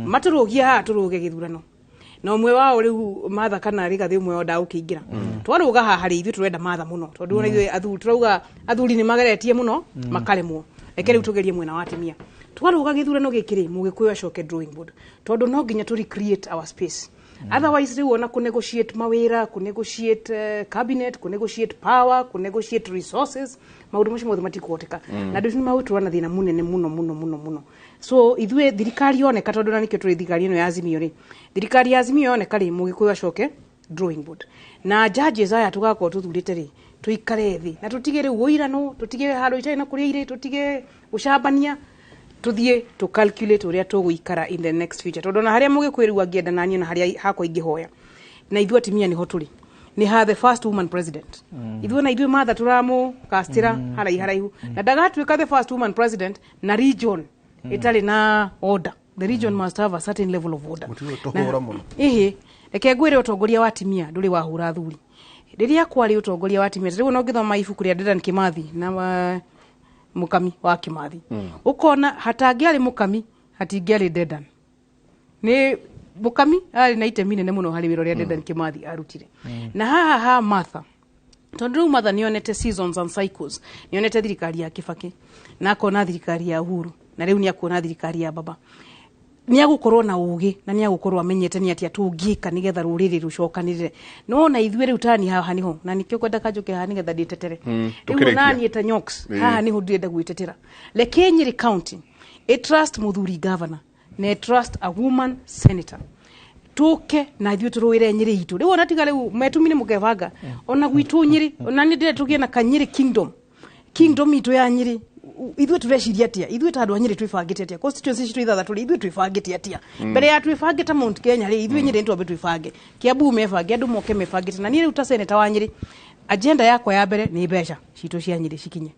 maturugia ha turuge githurano na umwe wao riu Martha kana Rigathi umwe oda ukiingira twaruga ha hari ithu turenda Martha muno tondu ona ithu athu turauga athuri ni mageretie muno makaremwo reke riu tugerie mwena wa atimia twaruga githurano gikiri Mũgĩkũyũ acoke drawing board tondu no nginya to recreate our space otherwise riu ona ku negotiate mawira ku negotiate cabinet ku negotiate power ku negotiate resources maundu macio mothe matikuhoteka na ndu mau turana thina munene muno so ithuĩ thirikari yoneka tondu na nikio turi thirikari ino ya Azimio ri thirikari ya Azimio yoneka ri Mũgĩkũyũ acoke drawing board na judges aya tugakorwo tuthurite ri tuikare thi na tutige riu ũirano tutige handũ itarĩ na kũrĩa irĩ tutige ucambania tuthie to calculate uria tugũikara in the next future tondu na haria Mũgĩkũyũ riu angĩenda nani na haria hakwa ingĩhoya na ithuĩ atimia niho turi ni ha the first woman president ithuĩ na ithuĩ Martha turamu kastira haraihu na ndagatuĩka the first woman president na region itarĩ na order. The region must have a certain level of order. Reke ngwĩre ũtongoria wa atimia ndũrĩ wahũra thuri rĩrĩa kwarĩ ũtongoria wa atimia rĩu no ngĩthoma ibuku rĩa Dedan Kimathi na Mukami wa Kimathi ukona hatangĩarĩ Mukami hatingĩarĩ Dedan ni Mukami ari na itemi nene muno harĩ wĩra ũrĩa Dedan Kimathi arutire na haha ha Martha tondu rĩu Martha nĩonete seasons and cycles nĩonete thirikari ya Kibaki na akona thirikari ya Uhuru na rĩu nĩ akona thirikari ya Baba ni agũkorwo na ũgĩ na ni agũkorwo amenyete ni atia tũngĩka nigetha rũrĩrĩ rũcokanĩrĩre no na ithuĩ rĩu tani haha niho na nikio kwenda kanjũke haha nigetha ndĩtetere rĩu nani eta nyoks haha niho ndĩrenda gwĩtetera reke Nyĩrĩ county a trust muthuri governor na trust a woman senator tuke na ithuĩ tũrũĩre Nyĩrĩ itũ rĩu ona tiga rĩu metumine mũkebanga ona gwitũ Nyĩrĩ ona nĩ ndĩrenda tũgĩe na Nyĩrĩ kingdom itũ ya Nyĩrĩ ithuĩ tureciria atia ithuĩ ta andũ a Nyĩrĩ twĩbangĩte atia constituency citũ ithathatũ rĩ ithuĩ twĩbangĩte atia mbere ya twĩbangĩte Mount Kenya rĩ ithuĩ Nyĩrĩ twambe twĩbange Kiambu mebange andũ moke mebangĩte na niĩ rĩu ta senator wa Nyĩrĩ agenda yakwa ya mbere nĩ mbeca citũ cia Nyĩrĩ cikinye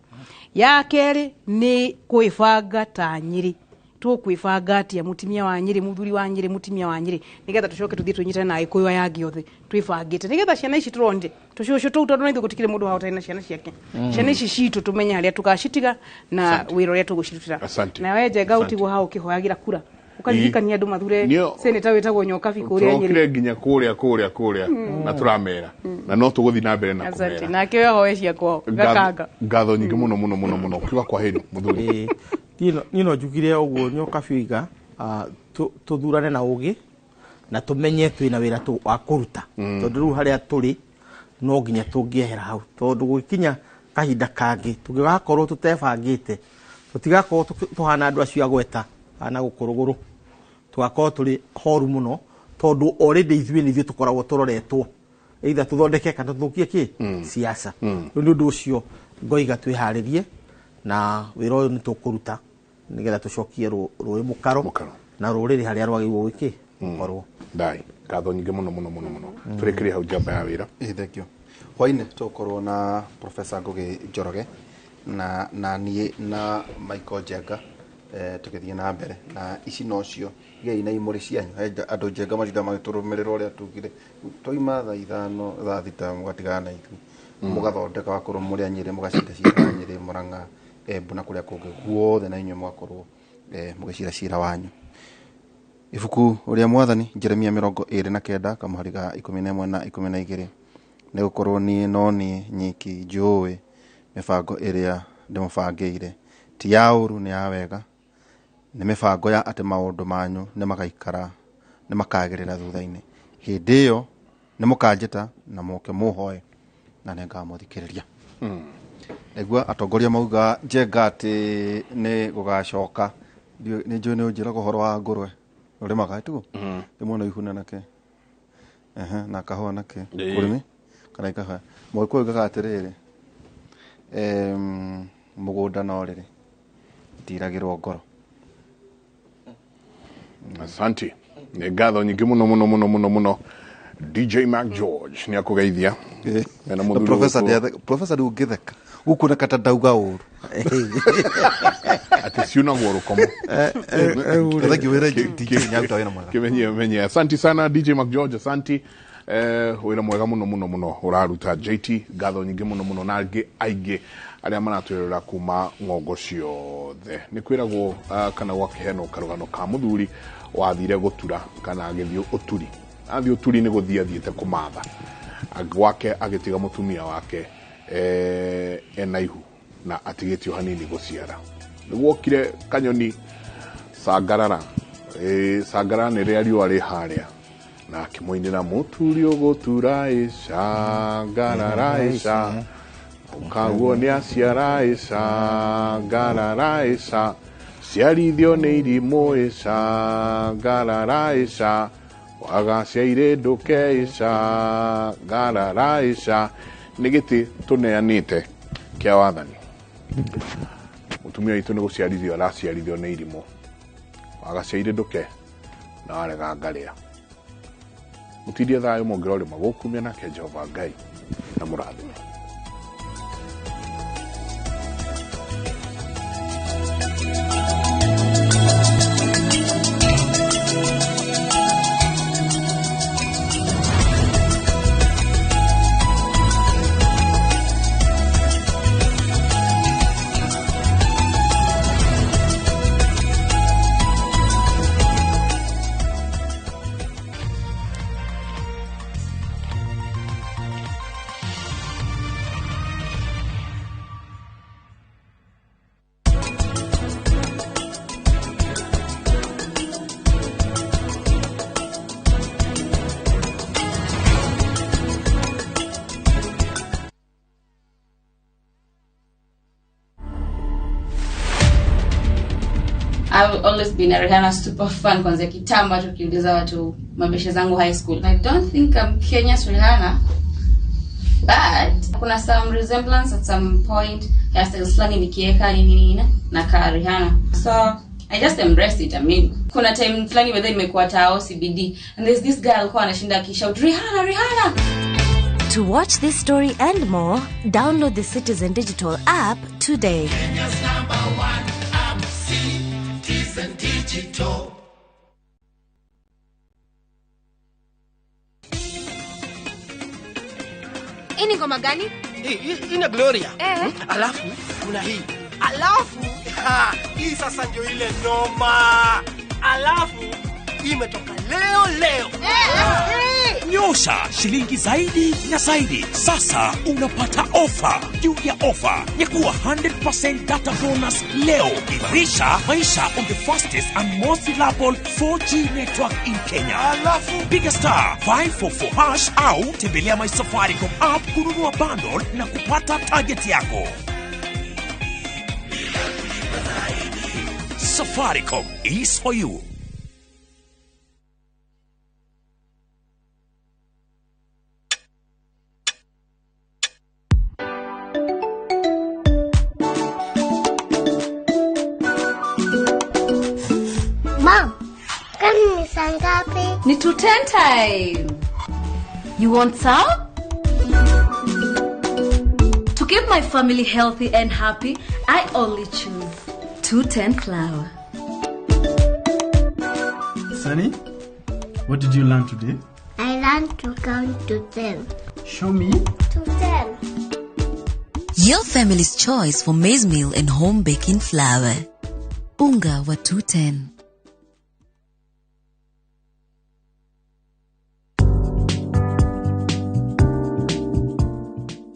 ya kerĩ nĩ kwĩbanga ta Nyĩrĩ tukwĩbanga atia mutimia wa Nyĩrĩ muthuri wa Nyĩrĩ mutimia wa Nyĩrĩ nigetha tucoke tuthie tunyitane na Agĩkũyũ aya angĩ othe twĩbangĩte nigetha ciana ici turonde tucucu tondu na ithuĩ gũtikĩrĩ mũndũ wahota na ciana ciake ciana ici citũ tumenye harĩa tugacitiga na wĩra ũrĩa tũgũcirutĩra na we Njenga ũtigwo ha ũkĩhoyagĩra kura ukaririkania andũ mathure senator wĩtagwo Nyokabi kũrĩa Nyĩrĩ tũkire nginya kũrĩa na turamera na no tũgũthi na mbere na kũmera na kĩoya hoye ciakwa gakanga ngatho nyingĩ mũno kiuga kwa hĩndĩ mũthuri no njugire ũguo Nyokabi iga tuthurane na ũgĩ na tumenye twĩna wĩra wa kũruta tondu rĩu harĩa tũrĩ no nginya tungiehera hau tondu gukinya kahinda kangi tungigakorwo tutebangite tutigakorwo tuhana andu acio agweta ana gukuruguru tugakorwo turi horu muno tondu already ithuĩ tukoragwo turoretwo either tuthondeke kana tuthukie ki siasa nĩ ũndũ ũcio ngoiga twĩharĩrie na wĩra ũyũ nĩ tũkũruta nigetha tucokie rũĩ mũkaro na rũrĩrĩ harĩa rwagĩrĩirwo gũkĩ gũkorwo ndai ngatho nyingĩ mũno tũrĩkĩrie hau njamba ya wĩra thank you hwainĩ tũkorwo na Professor Ngugi Njoroge na niĩ na Michael Njenga tukithie na mbere na ici nocio gei na imuri cianyu andu Njenga macinda magĩtũrũmĩrĩra ũrĩa tugire toima thaa 5 thaa 6 mũgatigana na ithuĩ mũgathondeka wakorwo mũrĩa Nyĩrĩ mũgacinda ciira Nyĩrĩ Mũrang'a Embu kũrĩa kũngĩ guothe na inyuĩ mwakorwo mũgĩcira ciira wanyu ibuku ũrĩa mwathani Jeremia 29 kamuhariga 11 na 12 nĩ gũkorwo niĩ no niĩ nyiki njũĩ mĩbango ĩrĩa ndĩmũbangĩire ti ya ũru nĩ ya wega nĩ mĩbango ya atĩ maũndũ manyu nĩ magaikara nĩ makagĩrĩra thutha-inĩ hĩndĩ ĩyo nĩ mũkanjĩta na mũke mũhoe na nĩ ngamũthikĩrĩria Egua atongoria mauga Njenga atĩ nĩ gũgacoka nĩ njũĩ nĩ ũnjĩra ũhoro wa ngũrwe ũrĩmaga tu ndĩmuona ihuna nake na kahũa nake kũrĩmi kana ikaha mũgĩkũyũ gaga atĩrĩrĩ mũgũnda no rĩrĩ itiragĩrwo ngoro asante nĩ ngatho nyingĩ mũno DJ Mac George nĩ akũgeithia na mũthuri Professor ndũngĩtheka gũkũna kata ndauga ũru ati siuna gorokomo kimenye asante sana DJ Mac George asante wĩra mwega mũno ũraruta JT ngatho nyingĩ mũno na aingĩ arĩa maratwĩrĩra kuma ng'ongo ciothe nĩ kwĩragwo kana gwakĩheana karũgano ka mũthuri wathire gũtura kana agĩthiĩ ũturi athiĩ ũturi nĩ gũthiĩ athiĩte kũmatha gwake agĩtiga mũtumia wake ena ihu na atigĩtio hanini gũciara nĩguokire kanyoni Sangarara nĩ rĩa riũa rĩ harĩa na akĩmoinĩra mũturi ũgũtura Sangarara ũkaguo nĩ aciara Sangarara ciarithio nĩ irimũ Sangarara wagaciaire ndũke Sangarara nĩ gĩtĩ tũneanĩte kĩa wathani mutumia witũ nĩ gũciarithio araciarithio nĩ irimũ wagaciaire ndũke na warega ngarĩa mutindie thayũ mũngĩrorĩ magũkumia nake Jehova Ngai na mũrathime I've always been a Rihanna super fan kwanza kitambo tukiuliza watu mabeshe zangu high school. I don't think I'm Kenya's Rihanna, but kuna some resemblance at some point. Hairstyles fulani nikieka nini na ka Rihanna. So I just embraced it. I mean, kuna time fulani whether imekuwa tao CBD and there's this girl kwa anashinda akishout Rihanna. To watch this story and more, download the Citizen Digital app today. Kenya's #1 app, Citizen Digital. Ini ngoma gani? Ina Gloria. Alafu kuna hii. Alafu hii sasa ndio ile noma. Alafu imetoka leo. Nyosha shilingi zaidi na zaidi. Sasa unapata ofa juu ya ofa ya kuwa 100% data bonus leo. Imarisha maisha on the fastest and most reliable 4G network in Kenya. Alafu piga star 544 hash au tembelea My Safaricom app kununua bundle na kupata target yako. Safaricom is for you. Mom, kani ni saa ngapi? Ni 2:10 time. You want some? To keep my family healthy and happy, I only choose 210 flour. Sunny, what did you learn today? I learned to count to 10. Show me. To 10. Your family's choice for maize meal and home baking flour. Unga wa 210.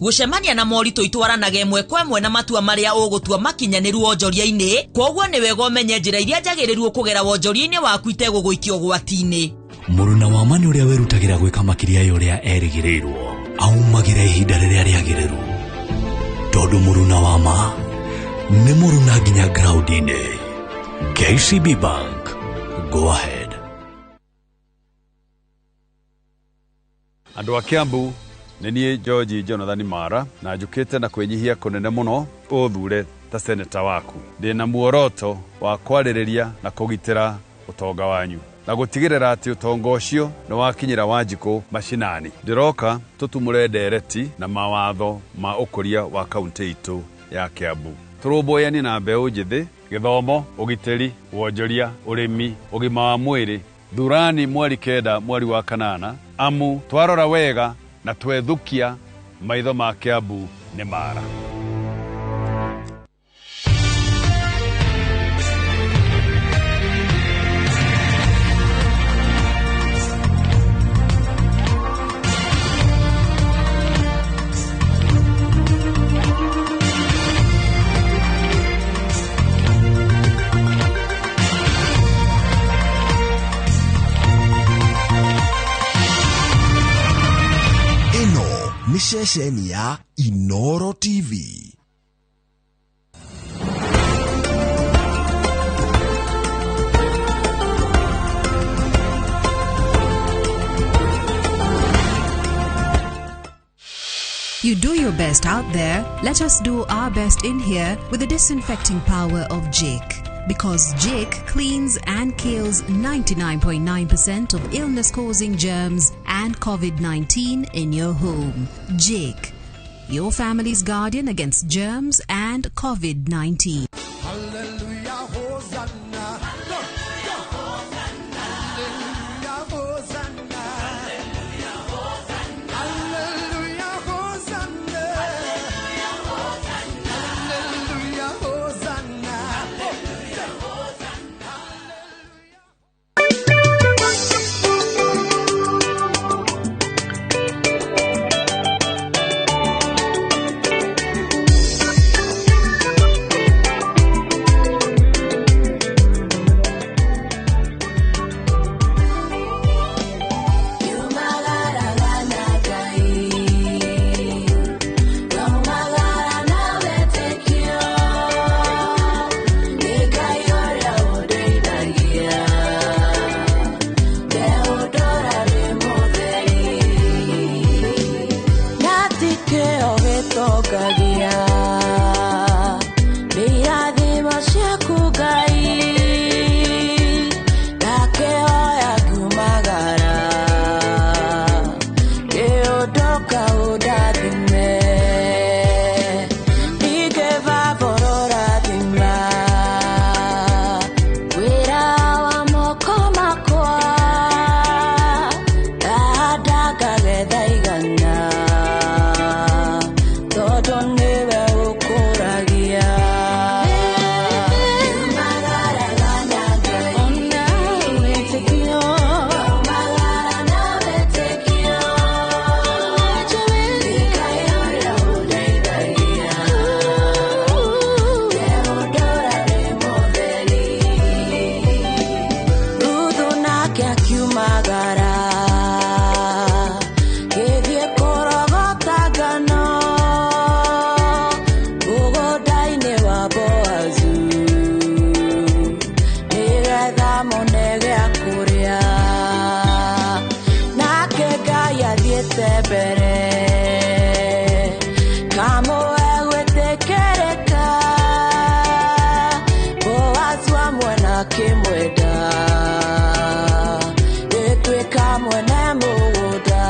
Gucemania na morito itwaranage imwe kwa imwe na matua maria ugutua makinyaniru wonjoria-ini, koguo ni wega umenye njira iria njagiriru kugera wonjoria-ini waku iteguguikio gwati-ini. Muruna wa mani uria werutagira gwika makiria yuria erigirirwo aumagira ihinda riria riagiriru, tondu muruna wa ma ni muruna nginya ground-ini. KCB Bank, go ahead. Andu a Kiambu, nini George Jonathan Mara na njukite na kwenyihia kunene muno uthure ta senator waku. Ndina muoroto wa kwaririria na kugitira utonga wanyu na gutigirira ati utonga ucio ni wakinyira Wanjiku mashinani. Ndiroka tutumure ndereti na mawatho ma ukuria wa kaunti itu ya Kiambu. Turumboyani na mbeu njithi, githomo, ugitiri, wonjoria, urimi, ugima wa mwiri. Thurani mweri 9 mweri wa 8 amu twarora wega na twethukia maitho ma Kiambu ni Mara. Ni shesheni ya Inoro TV. You do your best out there. Let us do our best in here with the disinfecting power of Jake. Because Jake cleans and kills 99.9% of illness-causing germs and COVID-19 in your home. Jake, your family's guardian against germs and COVID-19. Hallelujah, Hosanna. Hallelujah, Hosanna. Hallelujah, Hosanna. Hallelujah, Hosanna. Hallelujah, Hosanna. Hallelujah, Hosanna. Boazu nigetha monege akuria nake Ngai athiĩte mbere kamũe gwĩtĩkĩrĩka Boazu amwe na kĩmwenda gĩtuĩka mwene mũgũnda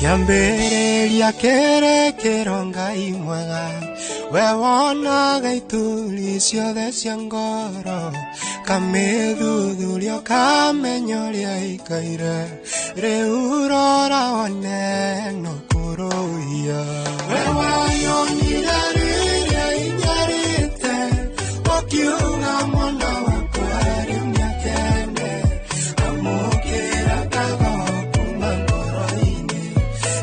Yambereria kerekero Ngai mwega we wonaga ituri ciothe cia ngoro kamithuthurio kamenya ũrĩa ikaire rĩu rora one no kũrũia we wanyonire rĩrĩa inyarĩte ũkiuga mwana wakwa arĩ mĩakene amũkĩra kago kuma ngoro-inĩ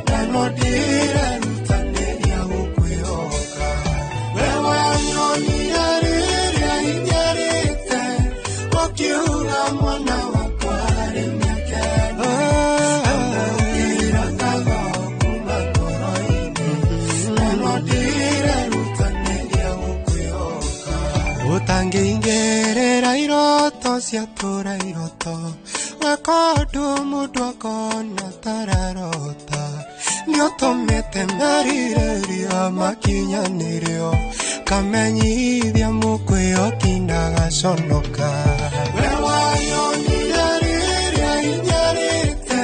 na no ndĩrerutanĩria gũkwĩhoka we wanyonire rĩrĩa inyarĩte ũkiuga mwana wakwa arĩ mĩakene amũkĩra kago kuma ngoro-inĩ na no ndĩrerutanĩria gũkwĩhoka ũtangĩingĩrĩra iroto ciatũra iroto wekondu mũndũ akona tararota nĩũtũmĩte merirĩria makinyanĩrio kamenyithia mũkwĩhoki ndagaconoka we wanyonire rĩrĩa inyarĩte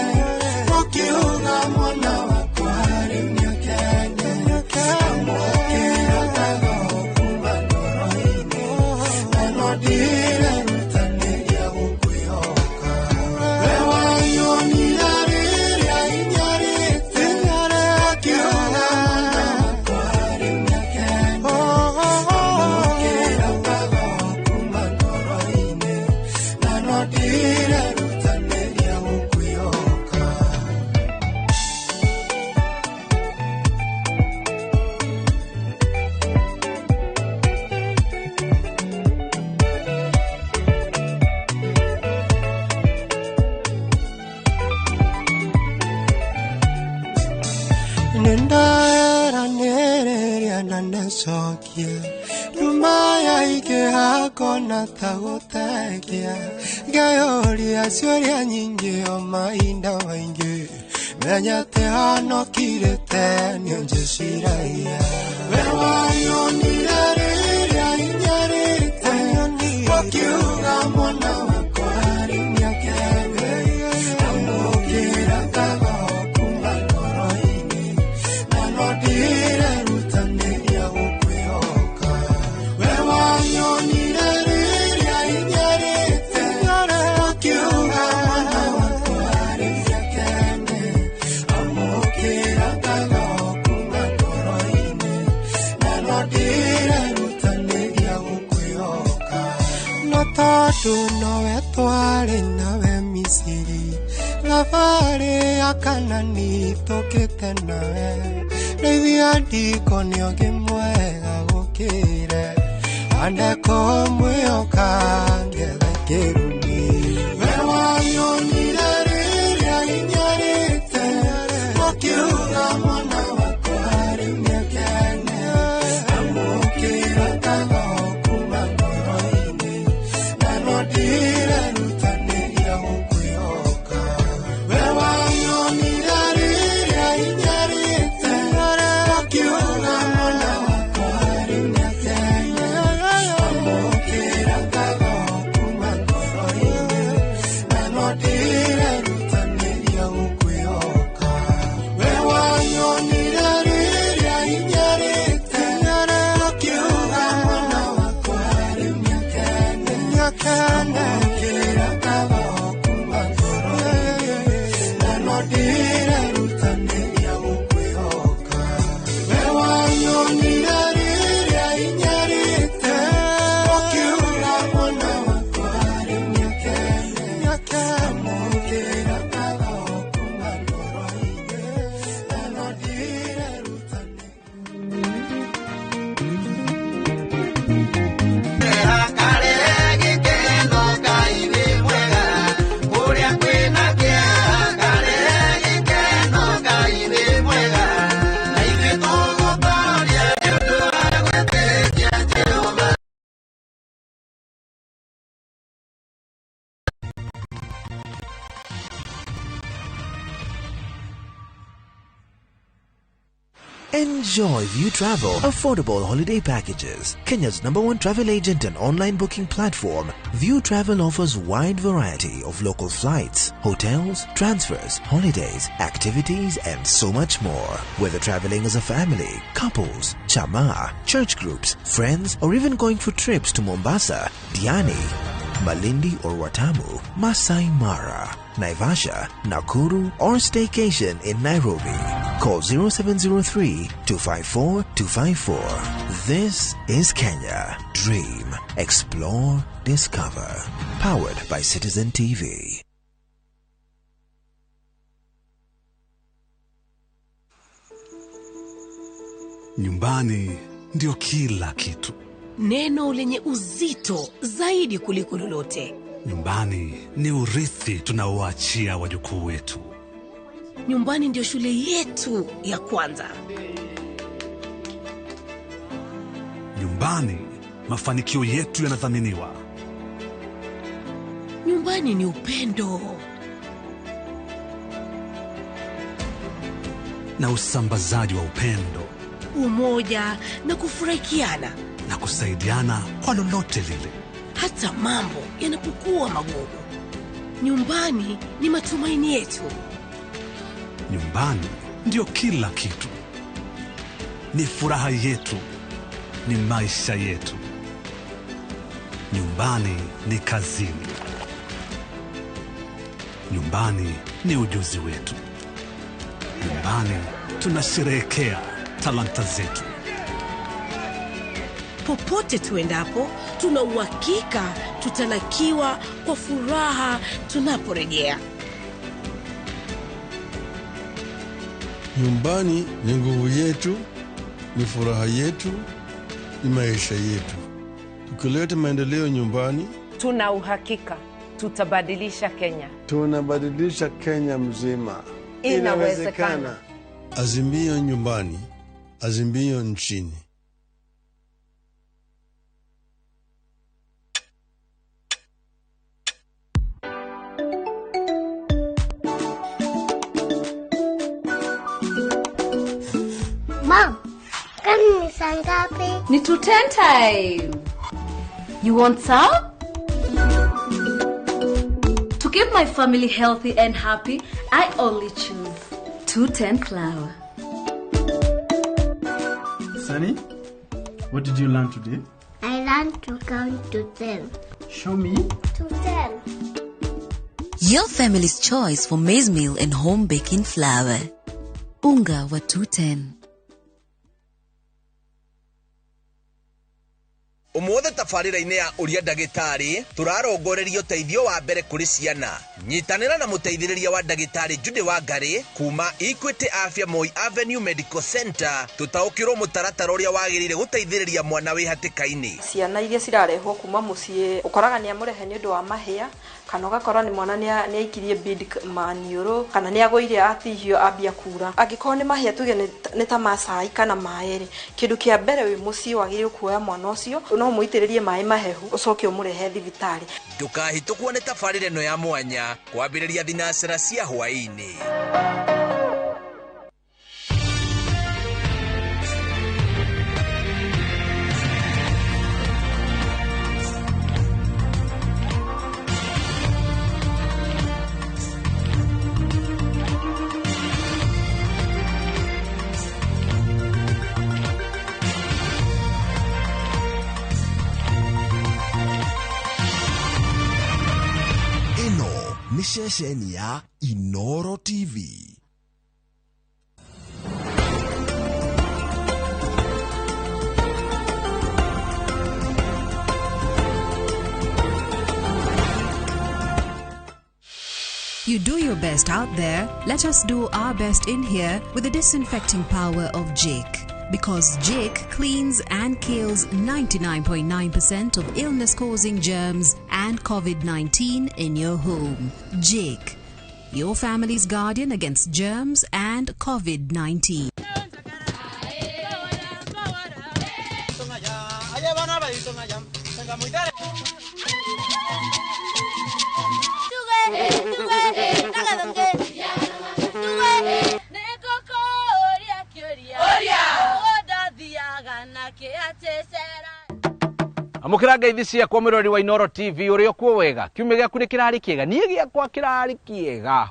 ũkiuga mwana wakwa arĩ mĩakene amũkĩra kago kuma ngoro-inĩ na no ndĩrerutanĩria gũkwĩhoka we wanyonire rĩrĩa inyarĩte ũkiuga mwana Nenda nereria na nesokia Lumaya ike hakona tagotekia Gayoria sioria nyingi o mainda waingi Menyate hano kirete nionjeshiraia Wewayo nireria inyarite Wakiuga mwana wako harimia kenge Amukira kago kumba koroini Nanodire rutaneria ukweoka Wewayo nireria inyarite Wakiuga mwana wako harimia kenge Amukira kago kumba koroini Nanodire rutaneria ukweoka Notodu nowe twari nawe Misiri Thabarĩ ya Kanani tũkĩte nawe Rĩithia ndiko nĩogi mwega gũkĩre Andĩko mwĩoka ngetha kĩrumi We wanyonire rĩrĩa inyarĩte Ũkiuga mwana wako harĩ mĩakene Amũkĩra kago kuma ngoro-inĩ Na nondire rutanĩria gũkwĩhoka We wanyonire rĩrĩa inyarĩte Ũkiuga mwana wako harĩ mĩakene Amũkĩra kago kuma ngoro-inĩ Na nondire rutanĩria gũkwĩhoka We wanyonire rĩrĩa inyarĩte Ũkiuga mwana wako harĩ mĩakene Amũkĩra kago kuma ngoro-inĩ Na nondire rutanĩria gũkwĩhoka We wanyonire rĩrĩa inyarĩte Ũkiuga mwana wako harĩ mĩakene Amũkĩra kago kuma ngoro-inĩ Na nondire rutanĩria Enjoy View Travel affordable holiday packages. Kenya's #1 travel agent and online booking platform, View Travel offers wide variety of local flights, hotels, transfers, holidays, activities, and so much more. Whether traveling as a family, couples, chama, church groups, friends, or even going for trips to Mombasa, Diani, Malindi or Watamu, Masai Mara, Naivasha, Nakuru, or staycation in Nairobi. Call 0703-254-254. This is Kenya. Dream, explore, discover. Powered by Citizen TV. Nyumbani ndio kila kitu. Neno lenye uzito zaidi kuliko lolote. Nyumbani ni urithi tunaoachia wajukuu wetu. Nyumbani ndio shule yetu ya kwanza. Nyumbani mafanikio yetu yanathaminiwa. Nyumbani ni upendo na usambazaji wa upendo, umoja na kufurahikiana na kusaidiana kwa lolote lile, hata mambo yanapokuwa magumu. Nyumbani ni matumaini yetu. Nyumbani ndio kila kitu. Ni furaha yetu, ni maisha yetu. Nyumbani ni kazini. Nyumbani ni ujuzi wetu. Nyumbani tunasherehekea talanta zetu. Popote tuendapo, tuna uhakika tutalakiwa kwa furaha tunaporejea. Nyumbani ni nguvu yetu, ni furaha yetu, ni maisha yetu. Tukileta maendeleo nyumbani, tuna uhakika tutabadilisha Kenya. Tunabadilisha Kenya mzima. Inawezekana. Azimio nyumbani, Azimio nchini. Mom, kani ni saa ngapi? Ni 2:10 time. You want some? To keep my family healthy and happy, I only choose 210 flour. Sunny, what did you learn today? I learned to count to 10. Show me. To 10. Your family's choice for maize meal and home baking flour. Unga wa 210. Umuothe tabarĩra-inĩ ya ũria ndagĩtarĩ tũrarongoreria ũteithio wa mbere kũrĩ ciana. Nyitanĩra na mũteithĩrĩria wa ndagĩtarĩ Judy Wangari kuma Equity Afya Moi Avenue Medical Center tũtaũkĩrwo mũtaratara ũrĩa wagĩrĩire gũteithĩrĩria mwana wĩ hatĩka-inĩ. Ciana iria cirarehwo kuma mũciĩ ũkoraga nĩ amũrehe nĩ ũndũ wa mahĩa kana ũgakora nĩ mwana nĩ aikirie bid maniũrũ kana nĩ agũire atihio ambia kura. Angĩkorwo nĩ mahĩa tuge nĩ ta macai kana maĩ-rĩ, kĩndũ kĩa mbere wĩ mũciĩ wagĩrĩirwo kuoya mwana ũcio no mũitĩrĩrie maĩ mahehu ũcoke ũmũrehe thibitarĩ. Ndũkahĩtũkwo nĩ tabarĩra ĩno ya mwanya kwambĩrĩria thinacĩra cia hwaĩ-inĩ. Nishesheni ya Inoro TV. You do your best out there. Let us do our best in here with the disinfecting power of Jake. Because Jake cleans and kills 99.9% of illness-causing germs and COVID-19 in your home. Jake, your family's guardian against germs and COVID-19. Amukira ngeithi cia kwa mwirori wa Inoro TV uri okuo wega kiume gyaku ni kirari kiega nie gyakwa kirari kiega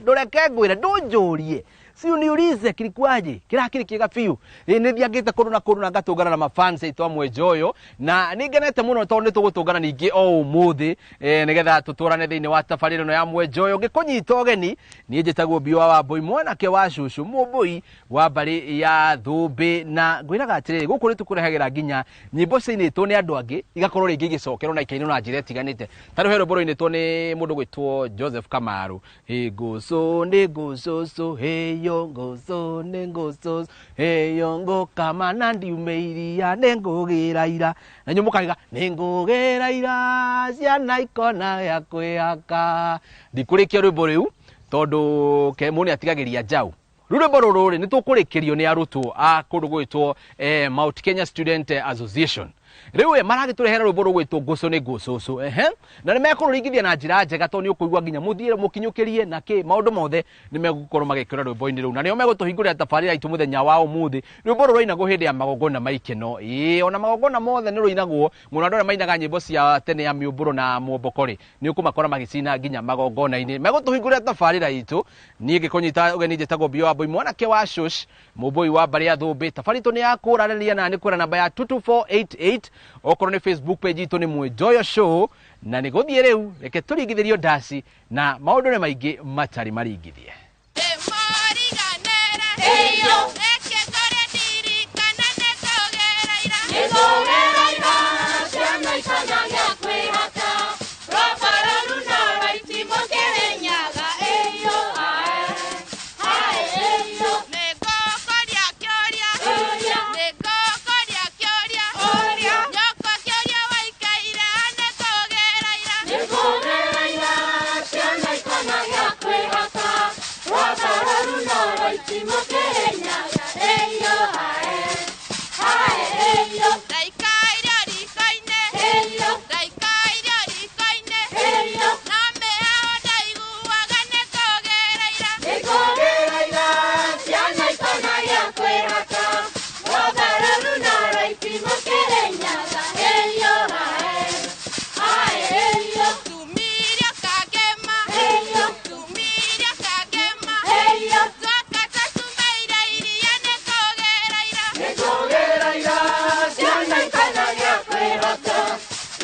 ndureke ngwire ndunjurie si uniulize kilikwaje kirakiri kiega fiu ni thiangite kuru na ngatungana na mafans aitwa mwejoyo na ningenete muno tondu nitugutungana ningi o umuthi nigetha tuturane thiini wa tabarĩra ĩno ya mwejoyo ngikunyita ũgeni nie njĩtagwo Biwa wa Boy mwanake wa Shushu mũboi wa mbari ya Thũmbĩ na ngwiraga atiriri guku ni tukurehagĩra nginya nyimbo ciinĩtwo ni andu angi igakorwo ringi gicokerwo na ikainwo na njĩra ĩtiganĩte ta rĩu rwĩmbo rũinĩtwo ni mũndũ gwĩtwo Joseph Kamaru ngucu ni ngucucu ngoso nengoso eyongo kama nandiumeiria nengogira ira na nyumukaga nengogira ira ciana ikona ya kwihaka ndikurikia rwimbo riu tondu kemuni atigagiria njau rwimbo ruru ni tukurikirio ni arutwo a kundu gwitwo Mount Kenya Student Association riwe maragiturehera rwimbo rugwitwo ngucu ni ngucucu na nimekururigithia na njira njega to ni ukuigwa nginya muthire mukinyukirie na ki maundu mothe nimegukorwo magikira rwimbo-ini riu na nio megutuhingurira tabarira itu muthenya wa umuthi rwimbo ruru ruinagwo hindi ya magongona maikeno ona magongona mothe ni ruinagwo muno andu mainaga nyimbo cia tene ya miumburo na muombokori ni ukumakora magicina nginya magongona-ini megutuhingurira tabarira itu nie ngikunyita ugeni njitagwo Biwa wa Boy mwanake wa Shush muboi wa mbari ya Thũmbĩ tabarito ni ya kurareria na ni kwira namba ya 22488 okorwo ni Facebook page itu ni Mwejoyo Show na ni guthie riu reke turingithirio ndasi na maundu ni maingi matari maringithie Timo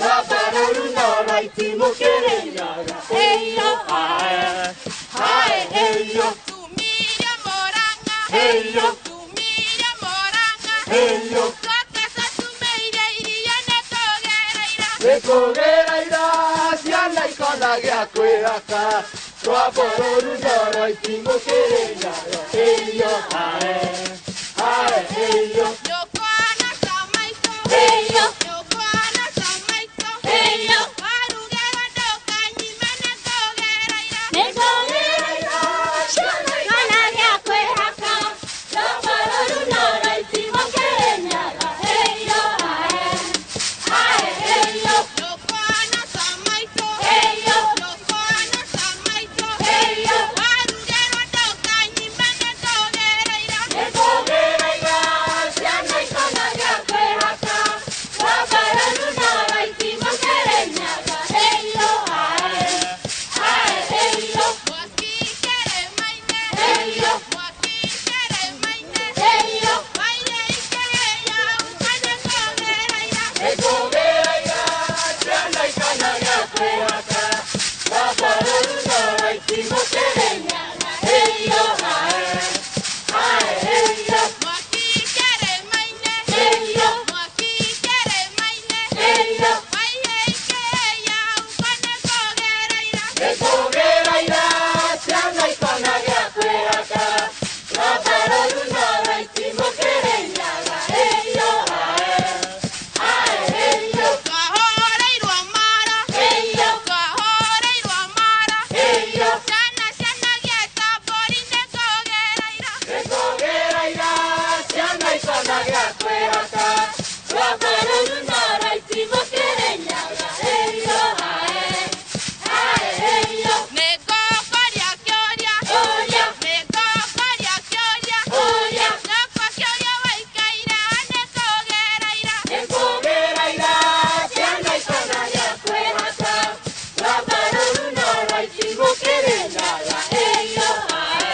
Wabaruru nora itimukirinyaga. Heyo ae. Ae heyo. Tumira moranga. Heyo. Tumira moranga. Heyo. Twakasa tumeire iria nekogereira. Nekogereira. Ciana ikonagia kwihaka. Wabaruru nora itimukirinyaga. Heyo ae. Ae heyo. Yokwana samaito. Heyo. Yokwana samaito. Heyo. Warugera ndoka nyimene kogereira. Nekogereira. Ciana ikonagia kwihaka. Wabaruru nora itimukirinyaga. Heyo ae. Ae heyo. Yokwana samaito. Heyo. Yokwana samaito. Heyo. Warugera ndoka nyimene kogereira. Nekogereira. Ciana ikonagia kwihaka. Wabaruru nora itimukirinyaga. Heyo ae. Ae heyo. Mwakikere maine. Heyo. Mwakikere maine. Heyo. Waire ikere ya ukane kogereira. Nekogereira. Ciana ikonagia kwihaka. Wabaruru nora itimukirinyaga. Heyo ae. Ae heyo. Mwakikere maine. Heyo. Mwakikere maine. Heyo. Waire ikere ya ukane kogereira. Nekogereira. Ciana ikonagia kwihaka. Wabaruru nora itimukirinyaga. Heyo ae. Ae heyo. Twahoreirwo amara. Heyo. Twahoreirwo amara. Heyo. Ciana cianagia mbũri nekogereira. Nekogereira. Ciana ikonagia kwihaka. Wabaruru nora itimukirinyaga. Heyo ae. Ae heyo. Negokoria kĩũria. Ũria. Negokoria kĩũria. Ũria. Nokwa kĩũria waikaire nekogereira. Nekogereira. Ciana ikonagia kwihaka. Wabaruru nora itimukirinyaga. Heyo ae.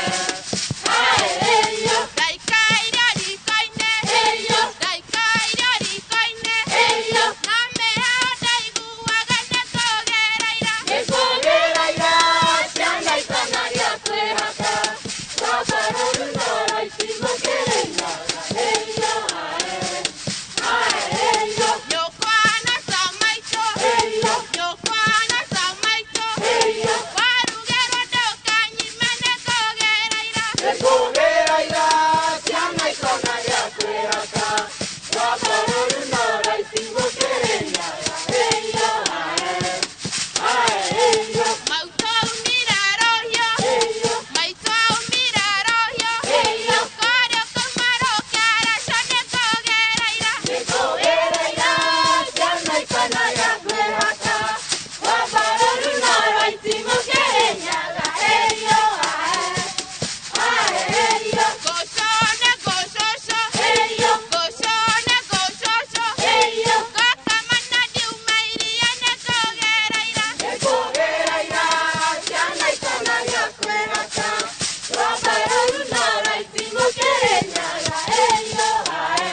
Ae heyo. Ndaikaire riko-inĩ. Heyo. Ndaikaire riko-inĩ. Heyo. Nameha ndaiguaga nekogereira. Nekogereira. Ciana ikonagia kwihaka. Wabaruru nora itimukirinyaga. Heyo ae. Ae heyo. Yokwana samaito. Heyo. Yokwana samaito. Heyo. Warugero ndoka nyimene kogereira. Nekogereira. Ciana ikonagia kwihaka. Wabaruru nora itimukirinyaga. Heyo ae. Ae heyo. Mauto umira rohio. Heyo. Maito umira rohio. Heyo. Korio kumaro kiaraco nekogereira. Nekogereira. Ciana ikonagia kwihaka. Wabaruru nora itimukirinyaga. Heyo ae. Ae heyo. Goshone goshoso. Heyo. Goshone goshoso. Heyo. Gokamana ndiumairia nekogereira. Nekogereira. Ciana ikonagia kwihaka. Wabaruru nora itimukirinyaga. Heyo ae.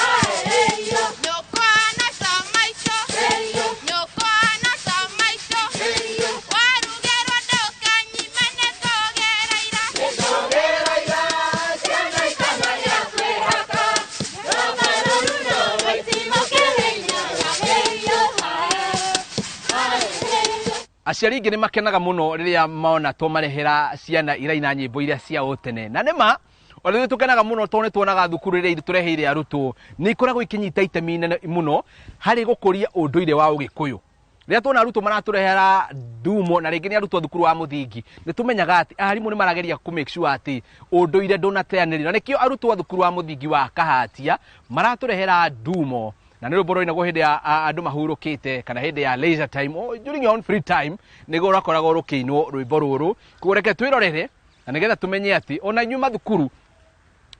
Ae heyo. Nyokwana samaito. Heyo. Nyokwana samaito. Heyo. Warugero ndoka nyimene kogereira. Nekogereira. Ciana ikonagia kwihaka. Wabaruru nora itimukirinyaga. Heyo ae. Ae heyo. Aciari aingĩ nĩ makenaga mũno rĩrĩa mona twamarehera ciana iraina nyĩmbo iria cia ũtene, na nĩma ona ithuĩ tũkenaga mũno tondũ nĩ tuonaga thukuru rĩrĩa tũreheire arutwo nĩ ikoragwo ikinyita itemi inene mũno harĩ gũkũria ũndũire wa Ũgĩkũyũ. Rĩrĩa tuona arutwo maratũrehera ndumo na rĩngĩ nĩ arutwo thukuru wa mũthingi, nĩ tũmenyaga atĩ arimũ nĩ marageria ku make sure atĩ ũndũire ndũnateanĩrio, na nĩkĩo arutwo a thukuru wa mũthingi wa Kahatia maratũrehera ndumo na nĩ rwĩmbo rũinagwo hĩndĩ ya andũ mahurũkĩte kana hĩndĩ ya leisure time during your own free time nĩguo rwakoragwo rũkĩinwo rwĩmbo rũrũ. Koguo reke twĩrorere na nĩgetha tũmenye atĩ ona inyuĩ mathukuru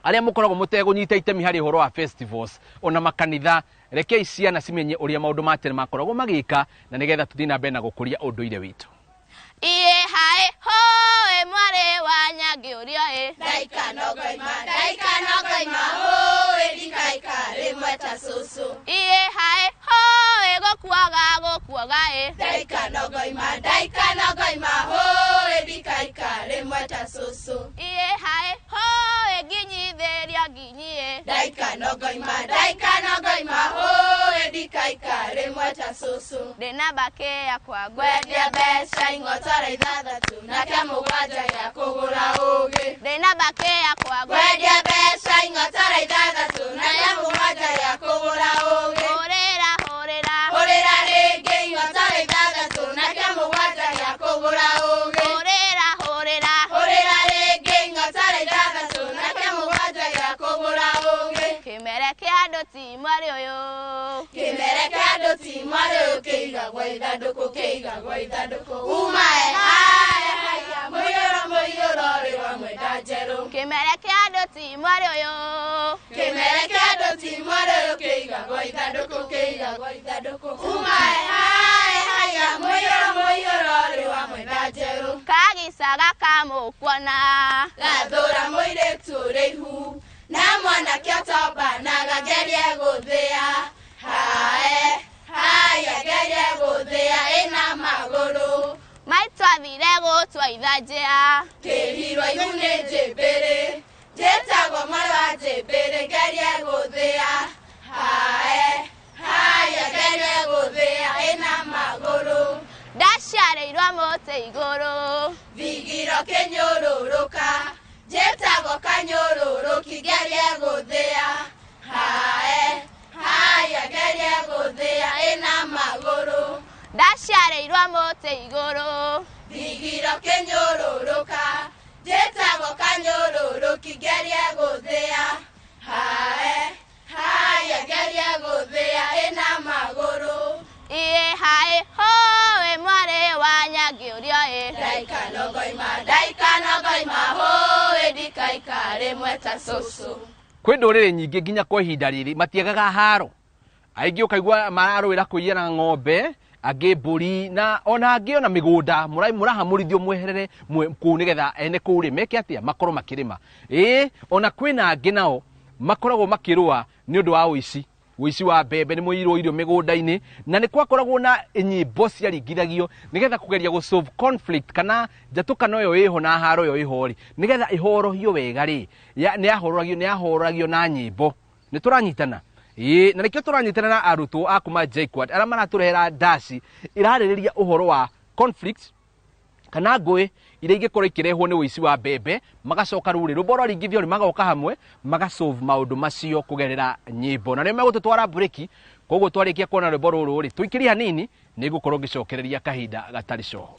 arĩa mũkoragwo mũtegũnyita itemi harĩ ũhoro wa festivals ona makanitha, rekei ciana cimenye ũrĩa maũndũ ma tene makoragwo magĩka na nĩgetha tũthiĩ na mbere na gũkũria ũndũire witũ. Iye hae hoe mware wa Nyangi urio e daika nogoima hoe dikaika rimwe ta susu. Iye hae hoe Gokuaga Daika no goima ho edikaika lemweta soso. Iye hae ho eginyi veria ginyi. Daika no goima ho edikaika lemweta soso. Dena bake ya kwa gwedia besha ingotara idhathatu na kia mugwaja ya kugura ugi. Dena bake ya kwa gwedia besha ingotara idhathatu na kia mugwaja ya kugura ugi. Horera rege ingotara idhathatu na kia mugwaja ya kugura ugi. Horera rege ingotara idhathatu na kia mugwaja ya kugura ugi. Kimere kia doti mwari oyo. Keiga gwa ithanduku umae haya moyoro riwa mwenda jeru. Kimere kia doti mwari oyo. Keiga gwa ithanduku umae haya moyoro riwa mwenda jeru. Kagisaga kamukwona gathura moiretu reihu na mwana kiotoba na gageria guthia. Haya geria guthia ina maguru maitwa thire gutwa ithajia kihirwa yune jebere jetagwo marwa jebere geria guthia. Haya geria guthia ina maguru dashareirwa mote iguru vigiro kenyururuka jetagwo kanyururuki geria guthia. Haya geria guthia ina maguru dashareirwa mote iguru vigiro kenyururuka jetagwo kanyururuki geria guthia. Haya geria guthia ina maguru. Iye hae ho mware wa nyagiurio daika no goima ho edikaika lemweta soso. Kwi ndurire nyingi nginya kwa ihinda riri matiagaga haro. Aingi ukaigua mararwira kuiyana ng'ombe, angi mburi na ona angi ona migunda murahamurithio mweherere ku nigetha ene kuri meke atia makoro makirima. Ona kwina angi nao makoragwo makirua ni undu wa uici wa mbembe ni muiro irio migunda-ini na ni kwakoragwo na nyimbo ciaringithagio nigetha kugeria gu solve conflict kana jatukano yo iho na haro yo ihori nigetha ihorohio wega ri ni ahoragio na nyimbo ni turanyitana na nikio turanyitana na arutwo akuma JKUAT ara maraturehera dashi iraririria uhoro wa conflict kana ngui ire ingikora ikirehwo ni uici wa mbembe magacoka ruri ruboro ringithio ni magoka hamwe magasolve maundu macio kugerera nyimbo na ni megututwara breaki koguo twarikia kuona ruboro ruri tuikiri hanini ni gukorwo ngicokereria kahinda gatari coho.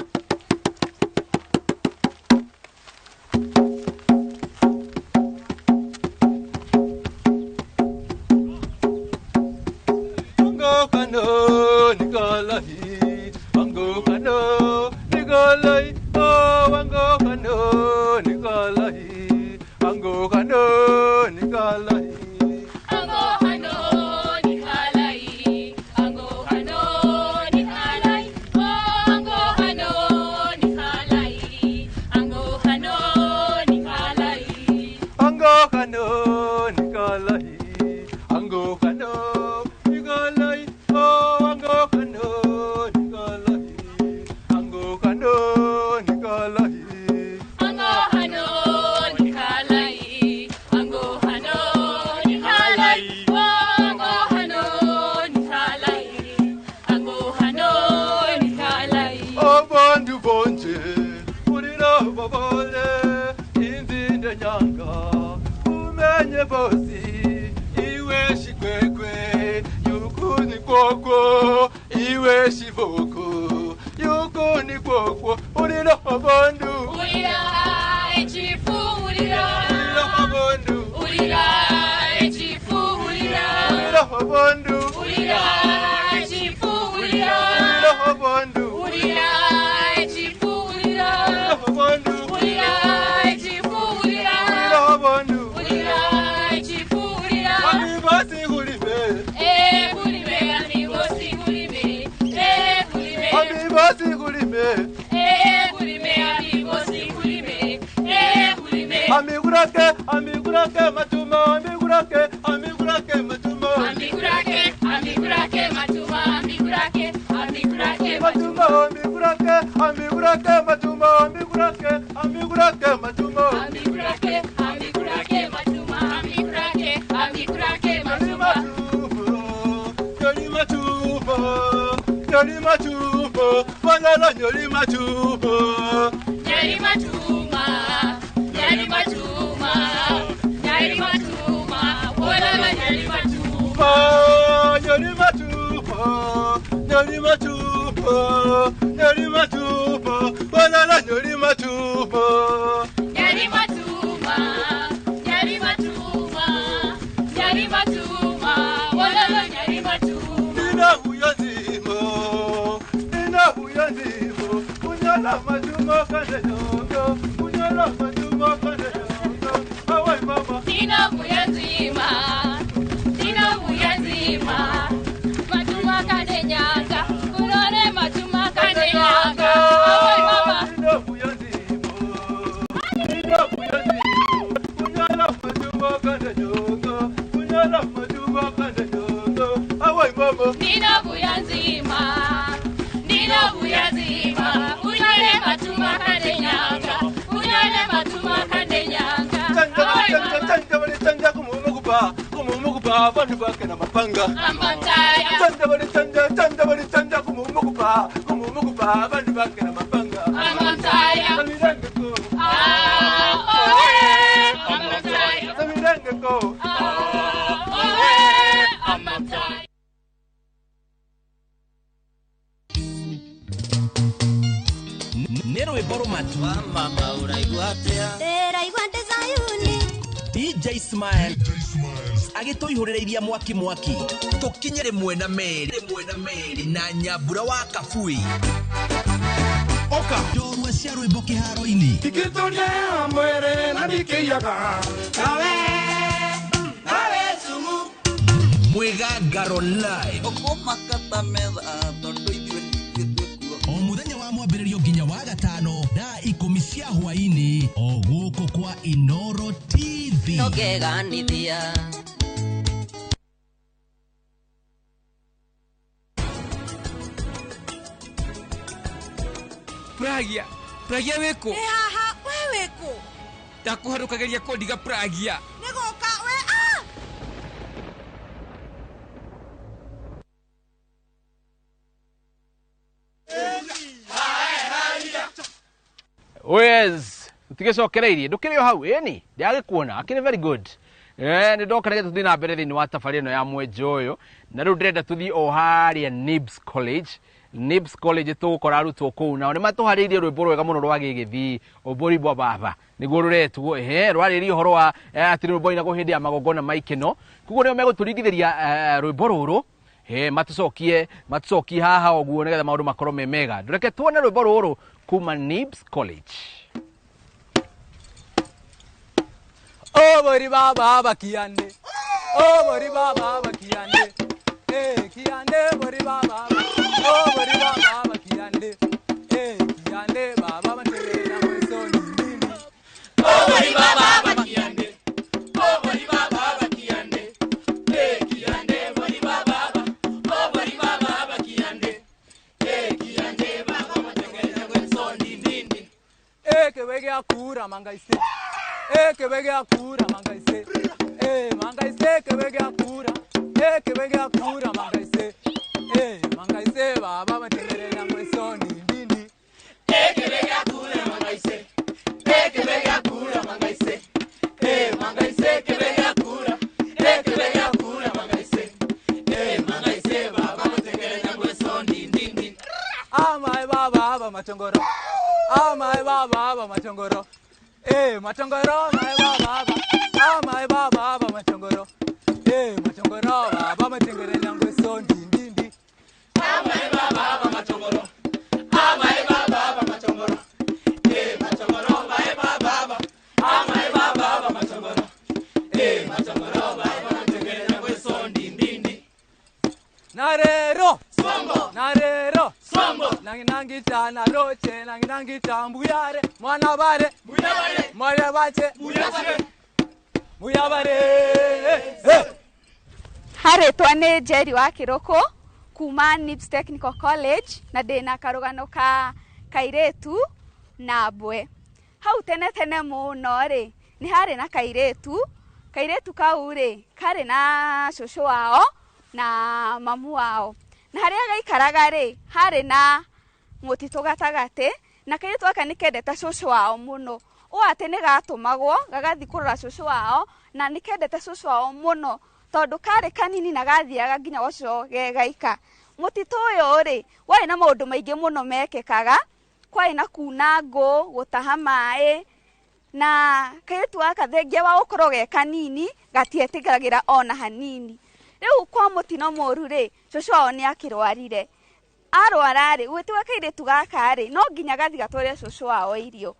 Amigurake matuma amigurake matuma amigurake matuma amigurake Amigurake matumo, amigurake matumo. Amigurake matumo, amigurake matumo. Nyoli matumo, banala nyoli matumo. Nyali matuma, wala nyali matuma. Nyoli matumo, banala nyoli matumo. Nyali matuma, wala nyali matuma. Nina huyazimo, kunyala matumo kane nyongo, kunyala matumo kane nyongo. Awai mama. Nina huyazima, matuma kane nyanga, kunone matuma kane nyanga. Awai mama. Nina huyazimo, kunyala matumo kane nyongo, kunyala matumo kane nyongo. Awai mama. Nina huyazima, kunone matuma kane nyanga, kunone matuma kane nyanga. Chanja kumumukupa, vandu vake na mapanga. Amantaya. Chanja kumumukupa, vandu vake na mapanga. Amantaya. Samirengeko. Amantaya. Samirengeko. Amantaya. Nero eboro matu. Mama uraigua atia? Ndĩraigua ndĩ Zayuni. DJ Smile agĩtũihũrĩrĩiria mwaki tũkinye rĩmwe na merĩ na Nyambura wa Kabui. Oka ndũrua cia rwĩmbo kĩharo-inĩ Ikĩtũnea mwĩrĩ na ndikĩiyaga nawe sumu Mwĩgangaro live ũkũmakata metha tondũ ithuĩ o mũthenya wa mwambĩrĩrio nginya wa gatano thaa 10 cia hwaĩ-inĩ o gũkũ kwa Inoro TV. nongeganithia Pragia weko haha we weko ndakuharukageria kodiga Pragia nigoka we Wes, utigecokereirie ndukiri o hau eni ndiagikuona akiri very good. Ni ndoka nige tuthii na mbere thiini wa tafari ino ya mwenjo uyu na riu ndirenda tuthii o haria Nibs College tugukora arutwo kuu nao ni matuhariirie rwimbo rwega muno rwa gigithii obori bwa baba niguo ruretwo rwaririe uhoro wa ati rwimbo ina guhindi ya magongona maikeno kuguo nio meguturingithiria rwimbo ruru matucokie haha oguo nigetha maundu makorwo me mega ndureke tuone rwimbo ruru kuma Nibs College. Obori baba bakiande obori baba bakiande kiande bori baba obori baba bakiande kiande baba matele na mweso ni mimi obori baba bakiande obori baba bakiande kiande bori baba obori baba bakiande kiande baba matele na mweso ni mimi kewege akura mangaise kewege akura mangaise mangaise kewege akura mangaise mangaise baba matele na mweso ni mimi kewege akura mangaise kewege akura mangaise mangaise kewege akura mangaise mangaise baba matele na mweso ni mimi amai baba machongoro amai baba machongoro machongoro amai baba machongoro machongoro baba matengere nyangwe sondi ndindi amai baba machongoro amai baba machongoro machongoro amai baba machongoro machongoro baba matengere nyangwe sondi ndindi narero sombo nangi tana roche nangi tambuyare mwana bare mwana bache muyabare Haritwa ni Jerry wa Kiroko kuma Nibs Technical College na ndina karugano ka kairetu na mbwe. Hau tene tene muno ri ni hari na kairetu kau ri kari na shosho wao na mamu wao, na haria gaikaraga ri hari na mutito gatagate, na kairetu aka nikendete shosho wao muno. O ati ni gatumagwo gagathi kurora shosho wao, na nikendete shosho wao muno tondu kari kanini na gathiaga nginya wacio gegaika. Mutito uyu ri wai na maundu maingi muno mekekaga, kwai na kuna ngo, gutaha mai, na kairetu aka thengia wa gukorwo ge kanini gatietigiragira ona hanini. Riu kwa mutino moru ri shosho wao ni akirwarire, arwara ri gwitiwa kairetu gaka ri no nginya gathi gatware shosho wao irio.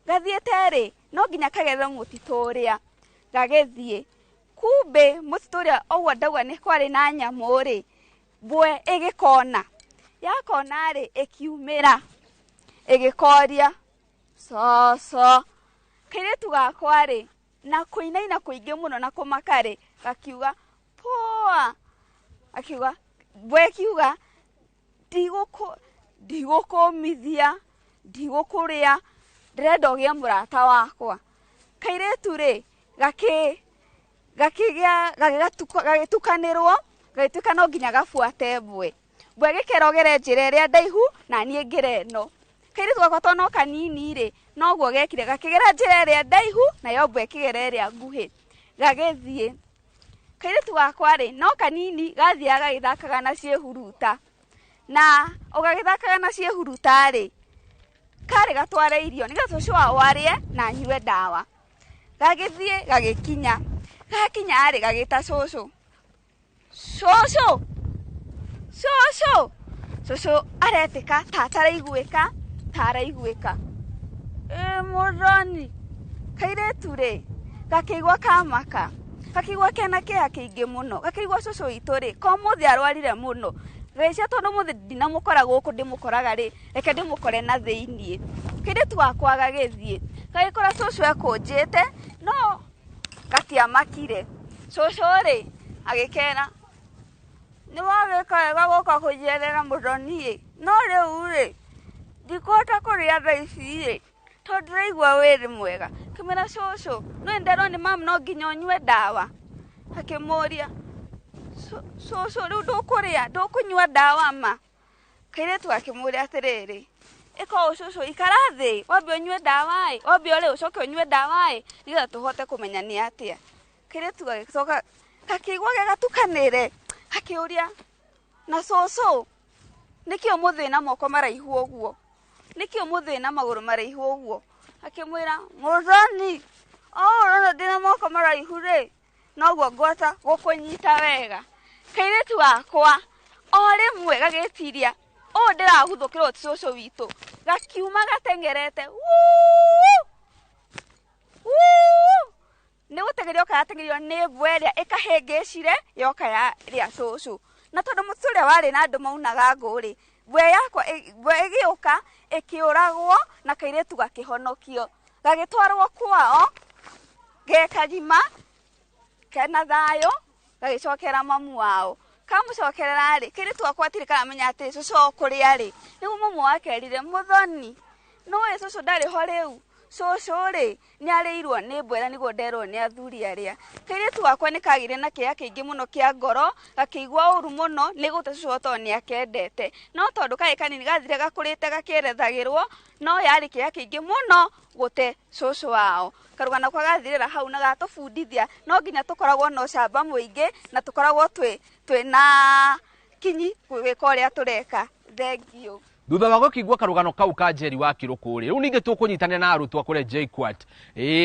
Gathiete ri no nginya kagethe mutito uria gagethie. Kumbe mutito uria ogwo ndauga ni kwari na nyamu ri mbwe igikona yakona ri ikiumira igikoria soso. Kairetu gakwa ri na kuinaina kuingi muno na kumakari gakiuga poa, akiuga mbwe kiuga ndigukumithia ndigukuria ndirenda ugie murata wakwa. Kairetu ri gagitukanirwo gagituka no nginya gafuate mbwe gikerogere njira iria ndaihu na nie ngira no. Kairetu gakwa to no kanini ri no gwo gekire gakigera njira iria ndaihu na yo mbwe kigera iria nguhi gagethie. Kairetu gakwa ri no kanini gathiaga githakaga na ciehuruta, na ugagithakaga na ciehuruta ri kari gatware irio ni gacoco wao arie na nyue dawa. Gagithie gagikinya ri gagita coco aretika taraiguika muroni. Kairetu ri gakigwa kamaka, gakigwa kena kia kiingi muno, gakigwa coco itu ri ko muthi arwarire muno. Gaicia tondu muthi ndinamukora guku ndimukoraga ri reke ndimukore na thiini. Kairetu gakwa gagithie gagikora coco ekunjite no gatiamakire. Coco ri agikena ni wagika wega guka kujerera muroni no riu ri ndikota kuria thaici ri tondu ndiraigua wiri mwega. Kimera coco no ndero ni mam no nginya unyue dawa. Akimuria coco riu ndukuria ndukunyua dawa ma. Kairetu akimuria atiriri iko coco ikara thi wambe unyue dawa ai wambe uri ucoke unyue dawa ai nigetha tuhote kumenya ni atia. Kairetu gagicoka gakigwa gatukanire akiuria na coco nikio muthina moko maraihu uguo, nikio muthina maguru maraihu uguo. Akimwira muroni rona ndina moko maraihu ri noguo ngwata gukunyita wega. Kairetu wakwa o rimwe gagetiria ndirahuthukirwo ti coco witu, gakiuma gatengerete ni gutengerio karatengerio ni mbwe iria ikahingicire yoka ya ria coco. Na tondu mutu uria wari na andu maunaga nguri mbwe igiuka ikiuragwo na Kairetu gakihonokio gagitwarwo kwao gekagima kena thayo gagicokera mamu wao. Kamucokerera ri Kairetu wakwa atiri karamenya ati coco kuria ri nigu mamu wake erire muthoni no we coco ndari ho riu coco ri ni areirwo ni mbwera niguo nderwo ni athuri aria. Kairetu wakwa ni kagire na kia kiingi muno kia ngoro gakiigwa uru muno ni gute coco to ni akendete no tondu kai kanini gathire gakurite gakierethagirwo no yari kia kiingi muno gute coco wao. Karugana kwa gathirira hau na gatubundithia no nginya tukoragwo no camba muingi na tukoragwo twi na kinyi gwika uria tureka. Thengio. Thutha wa gukigwa karugano kau ka Njeri wa Kirukuri riu ninge tukunyitanira na arutwo kure JKUAT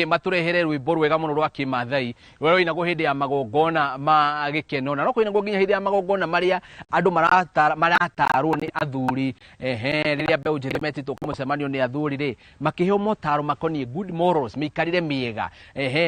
maturehere rwimbo rwega muno rwa kimathai rwero ina go hindi ya magongona ma gikeno na no kuina go nginya hindi ya magongona maria andu maratarwo ni athuri riria mbeu njeri metitwo kumucemanio ni athuri ri makiheo motaro makoni good morals mikarire miega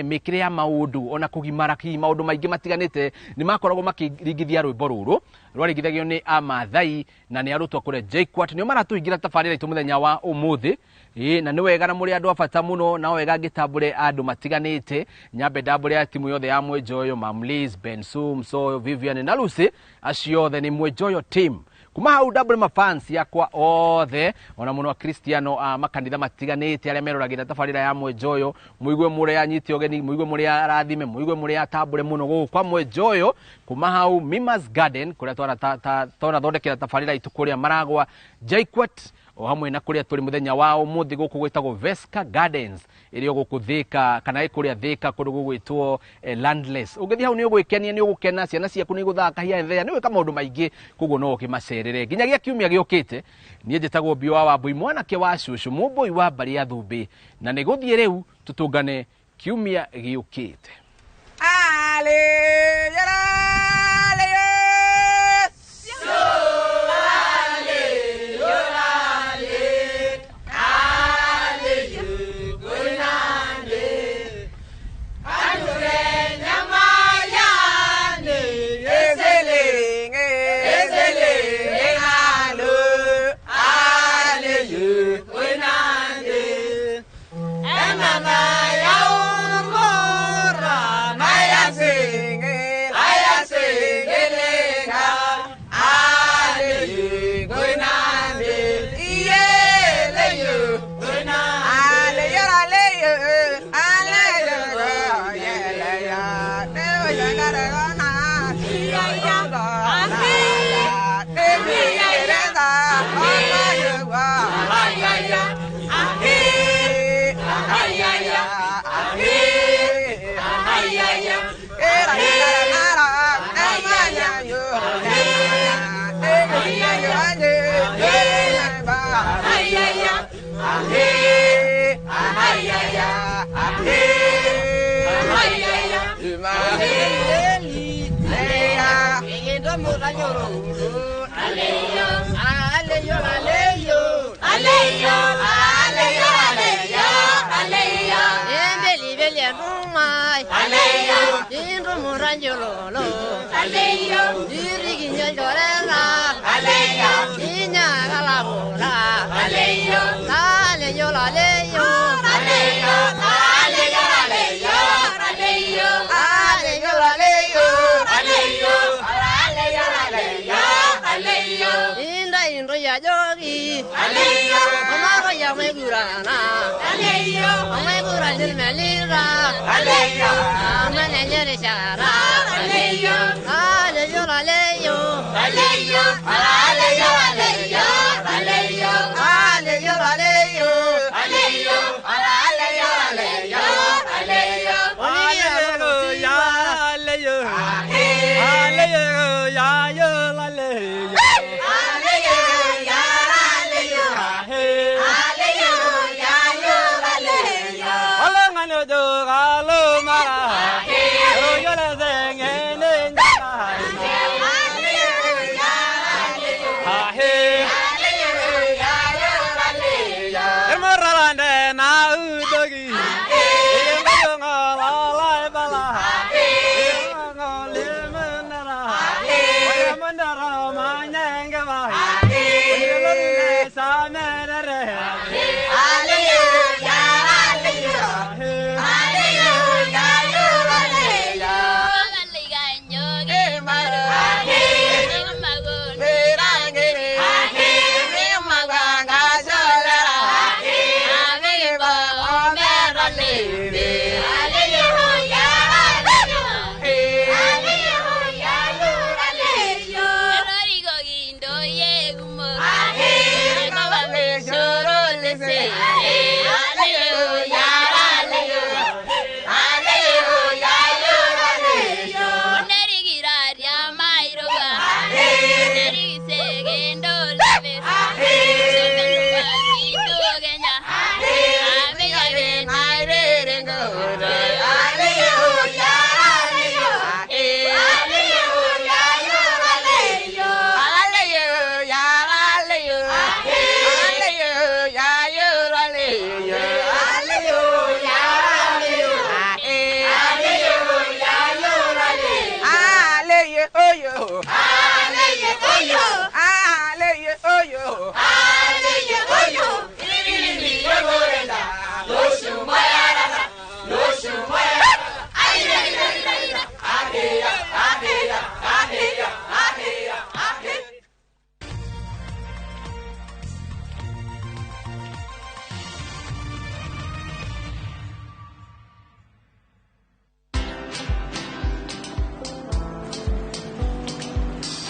mikire ya maundu ona kugimara ki maundu maingi matiganite ni makoragwo makiringithia rwimbo ruru rwaringithagio ni amathai na ni arutwo kure JKUAT nio maratuingira tabarira itu muthenya wa umuthi na ni wega na muri andu afata muno na wega ngitambure andu matiganite nyambe ndambure ya timu yothe ya Mwenjoyo Mam Liz Bensu Msoyo Vivian na Lucy acio othe ni Mwenjoyo team kuma hau double mafans yakwa othe ona muno Cristiano makanitha matiganite aria meroragira tabarira ya Mwenjoyo muigue muri anyiti ogeni muigue muri arathime muigue muri atambure muno gukwa Mwenjoyo kuma hau Mimas Garden kuria twara thondekera tabarira itu kuria Maragwa Jaikwat o hamwe na kuria turi muthenya wao muthi guku gwitagwo Vesca Gardens irio guku Thika kana ikuria Thika kundu gugwitwo Landless ugithi hau ni ugwikenia ni ugukena ciana ciaku ni guthaka hiya thea ni wika maundu maingi kuguo no ukimacerere nginyagia kiumia giukite nie njitagwo Biwa wa Mbui mwanake wa Shushu Mumbui wa Mbari ya Thumbi na ni guthie riu tutungane kiumia giukite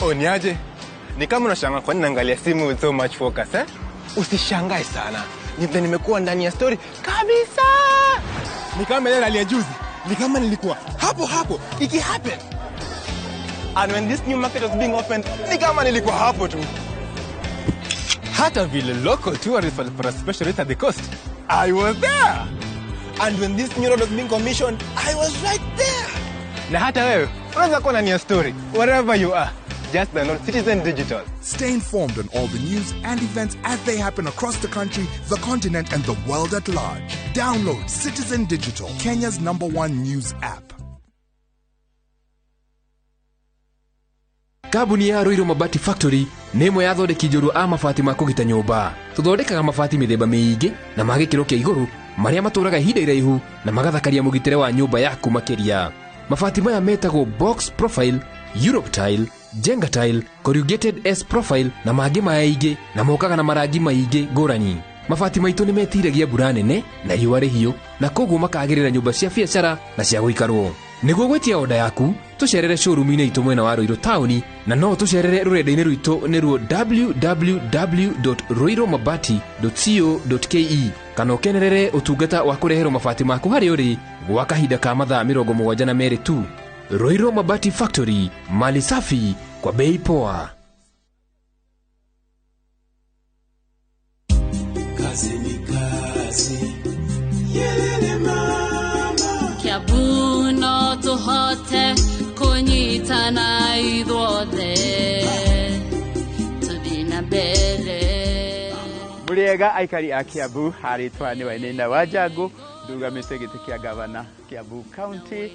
Niaje? Ni kama unashangaa kwa nini naangalia simu with so much focus, eh? Usishangae sana. Nimekuwa ndani ya story kabisa. Ni kama ile aliya juzi. Ni kama nilikuwa hapo. Iki happen. And when this new market was being opened, ni kama nilikuwa hapo tu. Hata vile local tourists for a special rate at the coast, I was there. And when this new road was being commissioned, I was right there. Na hata wewe, unaweza kuwa ndani ya story, wherever you are. Just download Citizen Digital. Stay informed on all the news and events as they happen across the country, the continent, and the world at large. Download Citizen Digital, Kenya's #1 news app. Kabuni ya Roiro Mabati Factory nemo yathondeki njorua a mabati ma kugita nyumba. Tuthondekaga mabati mithemba miingi na magikiro kia iguru maria maturaga ihinda iraihu na magathakaria mugitire wa nyumba yaku makiria. Mabati maya metagwo box profile, Europe tile, Jenga tile, corrugated S profile na mangĩ maingĩ na mokaga na marangi maingĩ ngũrani. Mabati maitũ nĩ metiragia mbura nene na riũa rĩhiũ na koguo makagĩrĩra nyũmba cia biacara na cia gũikarwo. Nĩguo gwetia oda yaku tucerere showroom-inĩ itũ mwena wa Roiro Town na no tucerere rũrenda-inĩ rwitũ nĩruo www.roiromabati.co.ke kana ũkenerere ũtungata wa kũreherwo mabati maku harĩ ũrĩ gwa kahinda ka mathaa 72 tu. Roiro Mabati Factory, mali safi kwa bei poa. Kazi ni kazi, yelele mama. Kiambu no tuhote kunyitana ithuothe tuthi na mbere. Muriega aikari a Kiambu haritwa ni Wainaina Wanjangu ndugamite giti kia gavana Kiambu County.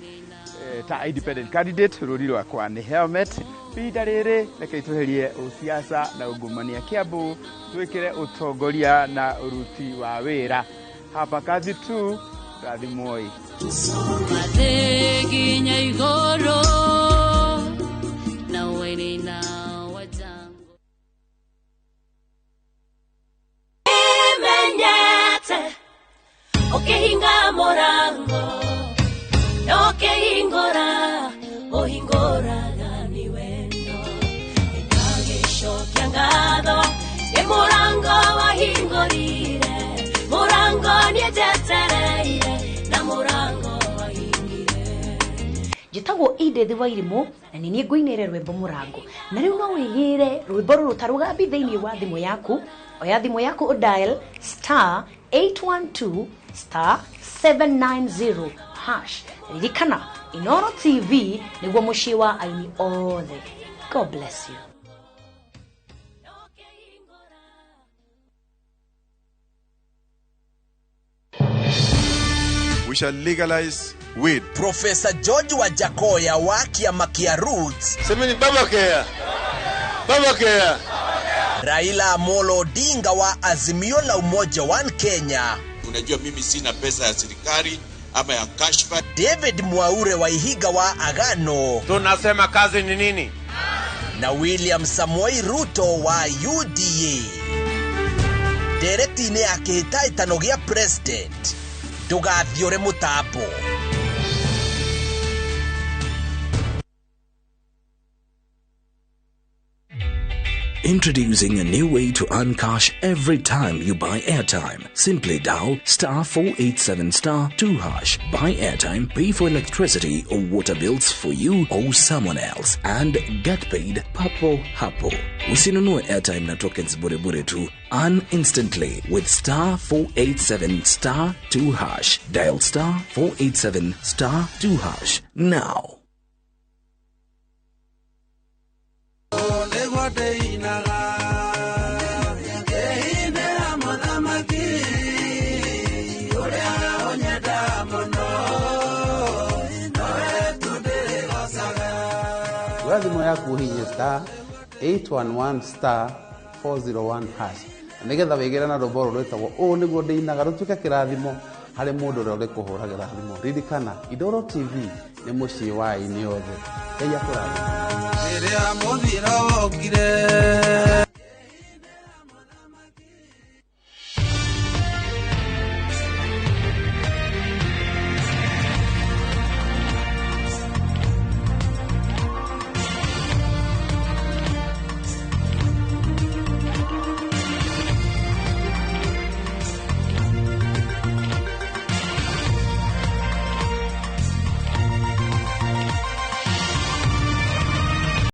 Ta independent candidate ruri rwakwa ni Helmet pinda riri reke tweherie usiasa na ungumania Kiambu twikire utongoria na uruti wa wira hapa kazi tu rathimoi Matheginya igoro na Wainaina Wanjangu Menyete okehinga morango okehingora ohingora gani wendo ekagesho kiangado emurango wahingorire murango niejetereire na murango wahingire Jitagwo Edith Wairimu na ni ngũinĩre rwĩmbo murango na rĩu no wĩgĩre rwĩmbo rũrũ tarugambi thĩinĩ wa thimũ yaku oya thimũ yaku dial *812*790# ririkana Inoro TV nĩguo mũciĩ wa aini othe. God bless you. We shall legalize weed. Professor George Wajakoya wa kiama kia Roots. Semeni Baba Kea. Baba Kea. Raila Amolo Odinga wa Azimio la Umoja One Kenya. Unajua mimi sina pesa ya serikali ama ya kashfa. David Mwaure wa Ihiga wa Agano. Tunasema kazi ni nini? Na William Samoei Ruto wa UDA. Dereti ne akihita itanogia president. Ndugathiore mutapo. Introducing a new way to earn cash every time you buy airtime. Simply dial *487*2#. Buy airtime, pay for electricity or water bills for you or someone else, and get paid papo hapo. Usinunue airtime na tokens bure bure tu. Earn instantly with *487*2#. Dial *487*2# now. Thimo yaku hinya *811*401#. Nigetha wigire na rũmbo rwĩtagwo ũũ nĩguo ndĩinaga rũtuĩke kĩrathimo harĩ mũndũ ũrĩa ũrĩ kũhũragĩra thimũ. Ririkana Inoro TV nĩ mũciĩ wa aini othe. Ngai akũrathime. Rĩrĩa mũthiro wokire